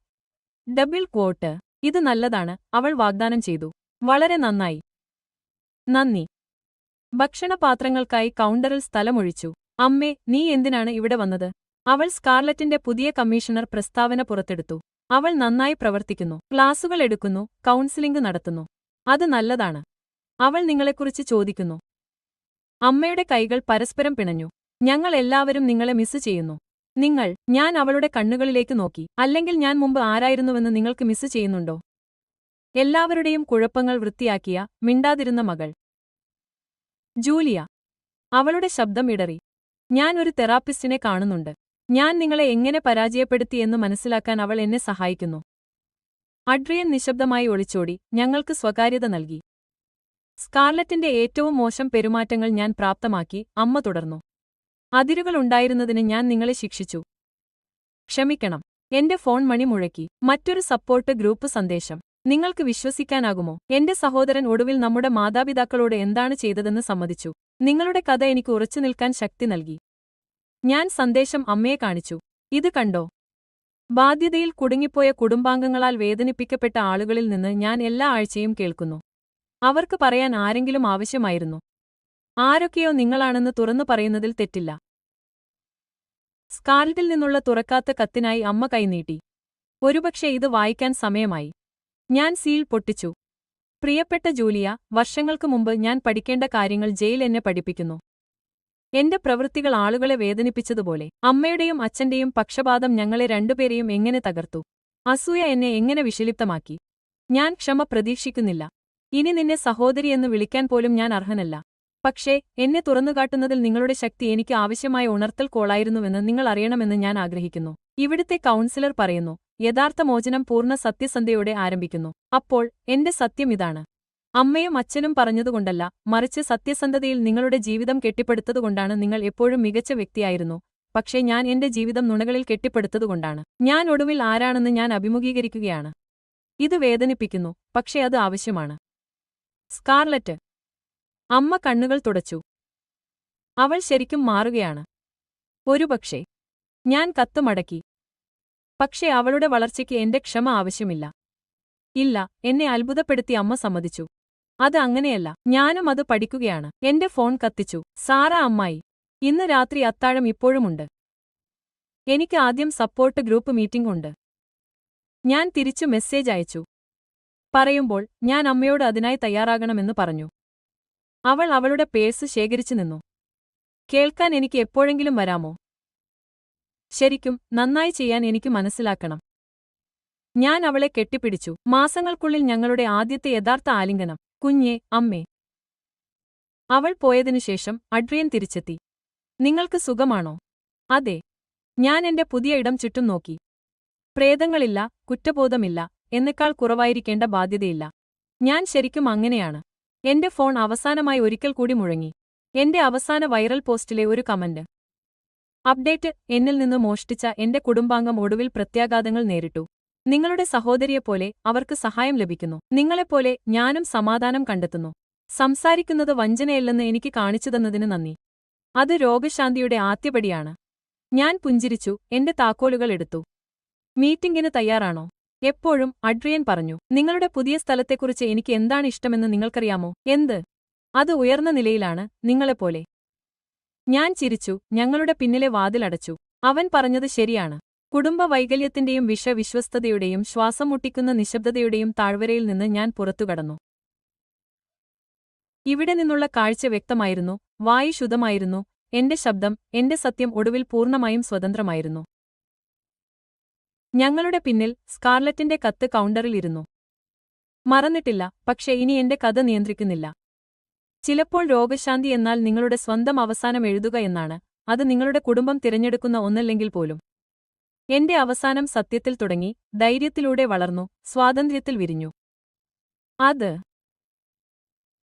Double quote. ഇത് നല്ലതാണ്, അവൾ വാഗ്ദാനം ചെയ്തു. വളരെ നന്നായി. നന്ദി. ഭക്ഷണപാത്രങ്ങൾക്കായി കൗണ്ടറിൽ സ്ഥലമൊഴിച്ചു. അമ്മേ, നീ എന്തിനാണ് ഇവിടെ വന്നത്? അവൾ സ്കാർലറ്റിന്റെ പുതിയ കമ്മീഷണർ പ്രസ്താവന പുറത്തെടുത്തു. അവൾ നന്നായി പ്രവർത്തിക്കുന്നു, ക്ലാസുകൾ എടുക്കുന്നു, കൗൺസിലിംഗ് നടത്തുന്നു. അത് നല്ലതാണ്. അവൾ നിങ്ങളെക്കുറിച്ച് ചോദിക്കുന്നു. അമ്മയുടെ കൈകൾ പരസ്പരം പിണഞ്ഞു. ഞങ്ങൾ എല്ലാവരും നിങ്ങളെ മിസ് ചെയ്യുന്നു. നിങ്ങൾ. ഞാൻ അവളുടെ കണ്ണുകളിലേക്ക് നോക്കി. അല്ലെങ്കിൽ ഞാൻ മുമ്പ് ആരായിരുന്നുവെന്ന് നിങ്ങൾക്ക് മിസ് ചെയ്യുന്നുണ്ടോ? എല്ലാവരുടെയും കുഴപ്പങ്ങൾ വൃത്തിയാക്കിയ, മിണ്ടാതിരുന്ന മകൾ. ജൂലിയ. അവളുടെ ശബ്ദം ഇടറി. ഞാൻ ഒരു തെറാപ്പിസ്റ്റിനെ കാണുന്നുണ്ട്. ഞാൻ നിങ്ങളെ എങ്ങനെ പരാജയപ്പെടുത്തിയെന്ന് മനസ്സിലാക്കാൻ അവൾ എന്നെ സഹായിക്കുന്നു. അഡ്രിയൻ നിശബ്ദമായി ഒളിച്ചോടി, ഞങ്ങൾക്ക് സ്വകാര്യത നൽകി. സ്കാർലറ്റിന്റെ ഏറ്റവും മോശം പെരുമാറ്റങ്ങൾ ഞാൻ പ്രാപ്തമാക്കി, അമ്മ തുടർന്നു. അതിരുകൾ ഉണ്ടായിരുന്നതിന് ഞാൻ നിങ്ങളെ ശിക്ഷിച്ചു. ക്ഷമിക്കണം. എന്റെ ഫോൺ മണി മുഴക്കി. മറ്റൊരു സപ്പോർട്ട് ഗ്രൂപ്പ് സന്ദേശം. നിങ്ങൾക്ക് വിശ്വസിക്കാനാകുമോ? എന്റെ സഹോദരൻ ഒടുവിൽ നമ്മുടെ മാതാപിതാക്കളോട് എന്താണ് ചെയ്തതെന്ന് സമ്മതിച്ചു. നിങ്ങളുടെ കഥ എനിക്ക് ഉറച്ചു നിൽക്കാൻ ശക്തി നൽകി. ഞാൻ സന്ദേശം അമ്മയെ കാണിച്ചു. ഇത് കണ്ടോ? ബാധ്യതയിൽ കുടുങ്ങിപ്പോയ കുടുംബാംഗങ്ങളാൽ വേദനിപ്പിക്കപ്പെട്ട ആളുകളിൽ നിന്ന് ഞാൻ എല്ലാ ആഴ്ചയും കേൾക്കുന്നു. അവർക്ക് പറയാൻ ആരെങ്കിലും ആവശ്യമായിരുന്നു. ആരൊക്കെയോ നിങ്ങളാണെന്ന് തുറന്നു പറയുന്നതിൽ തെറ്റില്ല. സ്കാർലറ്റിൽ നിന്നുള്ള തുറക്കാത്ത കത്തിനായി അമ്മ കൈനീട്ടി. ഒരുപക്ഷെ ഇത് വായിക്കാൻ സമയമായി. ഞാൻ സീൽ പൊട്ടിച്ചു. പ്രിയപ്പെട്ട ജൂലിയ, വർഷങ്ങൾക്ക് മുമ്പ് ഞാൻ പഠിക്കേണ്ട കാര്യങ്ങൾ ജയിൽ എന്നെ പഠിപ്പിക്കുന്നു. എന്റെ പ്രവൃത്തികൾ ആളുകളെ വേദനിപ്പിച്ചതുപോലെ അമ്മയുടെയും അച്ഛന്റെയും പക്ഷപാതം ഞങ്ങളെ രണ്ടുപേരെയും എങ്ങനെ തകർത്തു. അസൂയ എന്നെ എങ്ങനെ വിഷലിപ്തമാക്കി. ഞാൻ ക്ഷമ പ്രതീക്ഷിക്കുന്നില്ല. ഇനി നിന്നെ സഹോദരിയെന്ന് വിളിക്കാൻ പോലും ഞാൻ അർഹനല്ല. പക്ഷേ എന്നെ തുറന്നുകാട്ടുന്നതിൽ നിങ്ങളുടെ ശക്തി എനിക്ക് ആവശ്യമായ ഉണർത്തൽ കോളായിരുന്നുവെന്ന് നിങ്ങൾ അറിയണമെന്ന് ഞാൻ ആഗ്രഹിക്കുന്നു. ഇവിടുത്തെ കൗൺസിലർ പറയുന്നു, യഥാർത്ഥ മോചനം പൂർണ്ണ സത്യസന്ധയോടെ ആരംഭിക്കുന്നു. അപ്പോൾ എന്റെ സത്യം ഇതാണ്. അമ്മയും അച്ഛനും പറഞ്ഞതുകൊണ്ടല്ല, മറിച്ച് സത്യസന്ധതയിൽ നിങ്ങളുടെ ജീവിതം കെട്ടിപ്പടുത്തതുകൊണ്ടാണ്. നിങ്ങൾ എപ്പോഴും മികച്ച വ്യക്തിയായിരുന്നു, പക്ഷേ ഞാൻ എന്റെ ജീവിതം നുണകളിൽ കെട്ടിപ്പടുത്തതുകൊണ്ടാണ്. ഞാൻ ഒടുവിൽ ആരാണെന്ന് ഞാൻ അഭിമുഖീകരിക്കുകയാണ്. ഇത് വേദനിപ്പിക്കുന്നു, പക്ഷേ അത് ആവശ്യമാണ്. സ്കാർലറ്റ്. അമ്മ കണ്ണുകൾ തുടച്ചു. അവൾ ശരിക്കും മാറുകയാണ്. ഒരുപക്ഷേ. ഞാൻ കത്ത് മടക്കി. പക്ഷേ അവളുടെ വളർച്ചയ്ക്ക് എന്റെ ക്ഷമ ആവശ്യമില്ല. ഇല്ല, എന്നെ അത്ഭുതപ്പെടുത്തി അമ്മ സമ്മതിച്ചു. അത് അങ്ങനെയല്ല. ഞാനും അത് പഠിക്കുകയാണ്. എന്റെ ഫോൺ കത്തിച്ചു. സാറ അമ്മായി. ഇന്ന് രാത്രി അത്താഴം ഇപ്പോഴുമുണ്ട്. എനിക്ക് ആദ്യം സപ്പോർട്ട് ഗ്രൂപ്പ് മീറ്റിംഗ് ഉണ്ട്. ഞാൻ തിരിച്ചു മെസ്സേജ് അയച്ചു. പറയുമ്പോൾ ഞാൻ അമ്മയോട് അതിനായി തയ്യാറാകണമെന്ന് പറഞ്ഞു. അവൾ അവളുടെ പേഴ്സ് ശേഖരിച്ചു നിന്നു. കേൾക്കാൻ എനിക്ക് എപ്പോഴെങ്കിലും വരാമോ? ശരിക്കും നന്നായി ചെയ്യാൻ എനിക്ക് മനസ്സിലാക്കണം. ഞാൻ അവളെ കെട്ടിപ്പിടിച്ചു. മാസങ്ങൾക്കുള്ളിൽ ഞങ്ങളുടെ ആദ്യത്തെ യഥാർത്ഥ ആലിംഗനം. കുഞ്ഞേ, അമ്മേ. അവൾ പോയതിനുശേഷം അഡ്രിയൻ തിരിച്ചെത്തി. നിങ്ങൾക്ക് സുഖമാണോ? അതെ. ഞാൻ എന്റെ പുതിയ ഇടം ചുറ്റും നോക്കി. പ്രേതങ്ങളില്ല, കുറ്റബോധമില്ല, എന്നെക്കാൾ കുറവായിരിക്കേണ്ട ബാധ്യതയില്ല. ഞാൻ ശരിക്കും അങ്ങനെയാണ്. എന്റെ ഫോൺ അവസാനമായി ഒരിക്കൽ കൂടി മുഴങ്ങി. എന്റെ അവസാന വൈറൽ പോസ്റ്റിലെ ഒരു കമന്റ്. അപ്ഡേറ്റ്: എന്നിൽ നിന്ന് മോഷ്ടിച്ച എന്റെ കുടുംബാംഗം ഒടുവിൽ പ്രത്യാഘാതങ്ങൾ നേരിട്ടു. നിങ്ങളുടെ സഹോദരിയെപ്പോലെ അവർക്ക് സഹായം ലഭിക്കുന്നു. നിങ്ങളെപ്പോലെ ഞാനും സമാധാനം കണ്ടെത്തുന്നു. സംസാരിക്കുന്നത് വഞ്ചനയല്ലെന്ന് എനിക്ക് കാണിച്ചുതന്നതിന് നന്ദി. അത് രോഗശാന്തിയുടെ ആദ്യപടിയാണ്. ഞാൻ പുഞ്ചിരിച്ചു, എന്റെ താക്കോലുകൾ എടുത്തു. മീറ്റിംഗിന് തയ്യാറാണോ? എപ്പോഴും, അഡ്രിയൻ പറഞ്ഞു. നിങ്ങളുടെ പുതിയ സ്ഥലത്തെക്കുറിച്ച് എനിക്ക് എന്താണ് ഇഷ്ടമെന്ന് നിങ്ങൾക്കറിയാമോ? എന്ത്? അത് ഉയർന്ന നിലയിലാണ്, നിങ്ങളെപ്പോലെ. ഞാൻ ചിരിച്ചു, ഞങ്ങളുടെ പിന്നിലെ വാതിലടച്ചു. അവൻ പറഞ്ഞത് ശരിയാണ്. കുടുംബ വൈകല്യത്തിന്റെയും വിശ്വസ്തതയുടെയും ശ്വാസം മുട്ടിക്കുന്ന നിശബ്ദതയുടെയും താഴ്വരയിൽ നിന്ന് ഞാൻ പുറത്തുകടന്നു. ഇവിടെ നിന്നുള്ള കാഴ്ച വ്യക്തമായിരുന്നു, വായു ശുദ്ധമായിരുന്നു, എന്റെ ശബ്ദം, എന്റെ സത്യം ഒടുവിൽ പൂർണ്ണമായും സ്വതന്ത്രമായിരുന്നു. ഞങ്ങളുടെ പിന്നിൽ സ്കാർലറ്റിന്റെ കത്ത് കൗണ്ടറിൽ ഇരുന്നു. മറന്നിട്ടില്ല, പക്ഷേ ഇനി എന്റെ കഥ നിയന്ത്രിക്കുന്നില്ല. ചിലപ്പോൾ രോഗശാന്തി എന്നാൽ നിങ്ങളുടെ സ്വന്തം അവസാനം എഴുതുക എന്നാണ്. അത് നിങ്ങളുടെ കുടുംബം തിരഞ്ഞെടുക്കുന്ന ഒന്നല്ലെങ്കിൽ പോലും. എന്റെ അവസാനം സത്യത്തിൽ തുടങ്ങി, ധൈര്യത്തിലൂടെ വളർന്നു, സ്വാതന്ത്ര്യത്തിൽ വിരിഞ്ഞു. അത്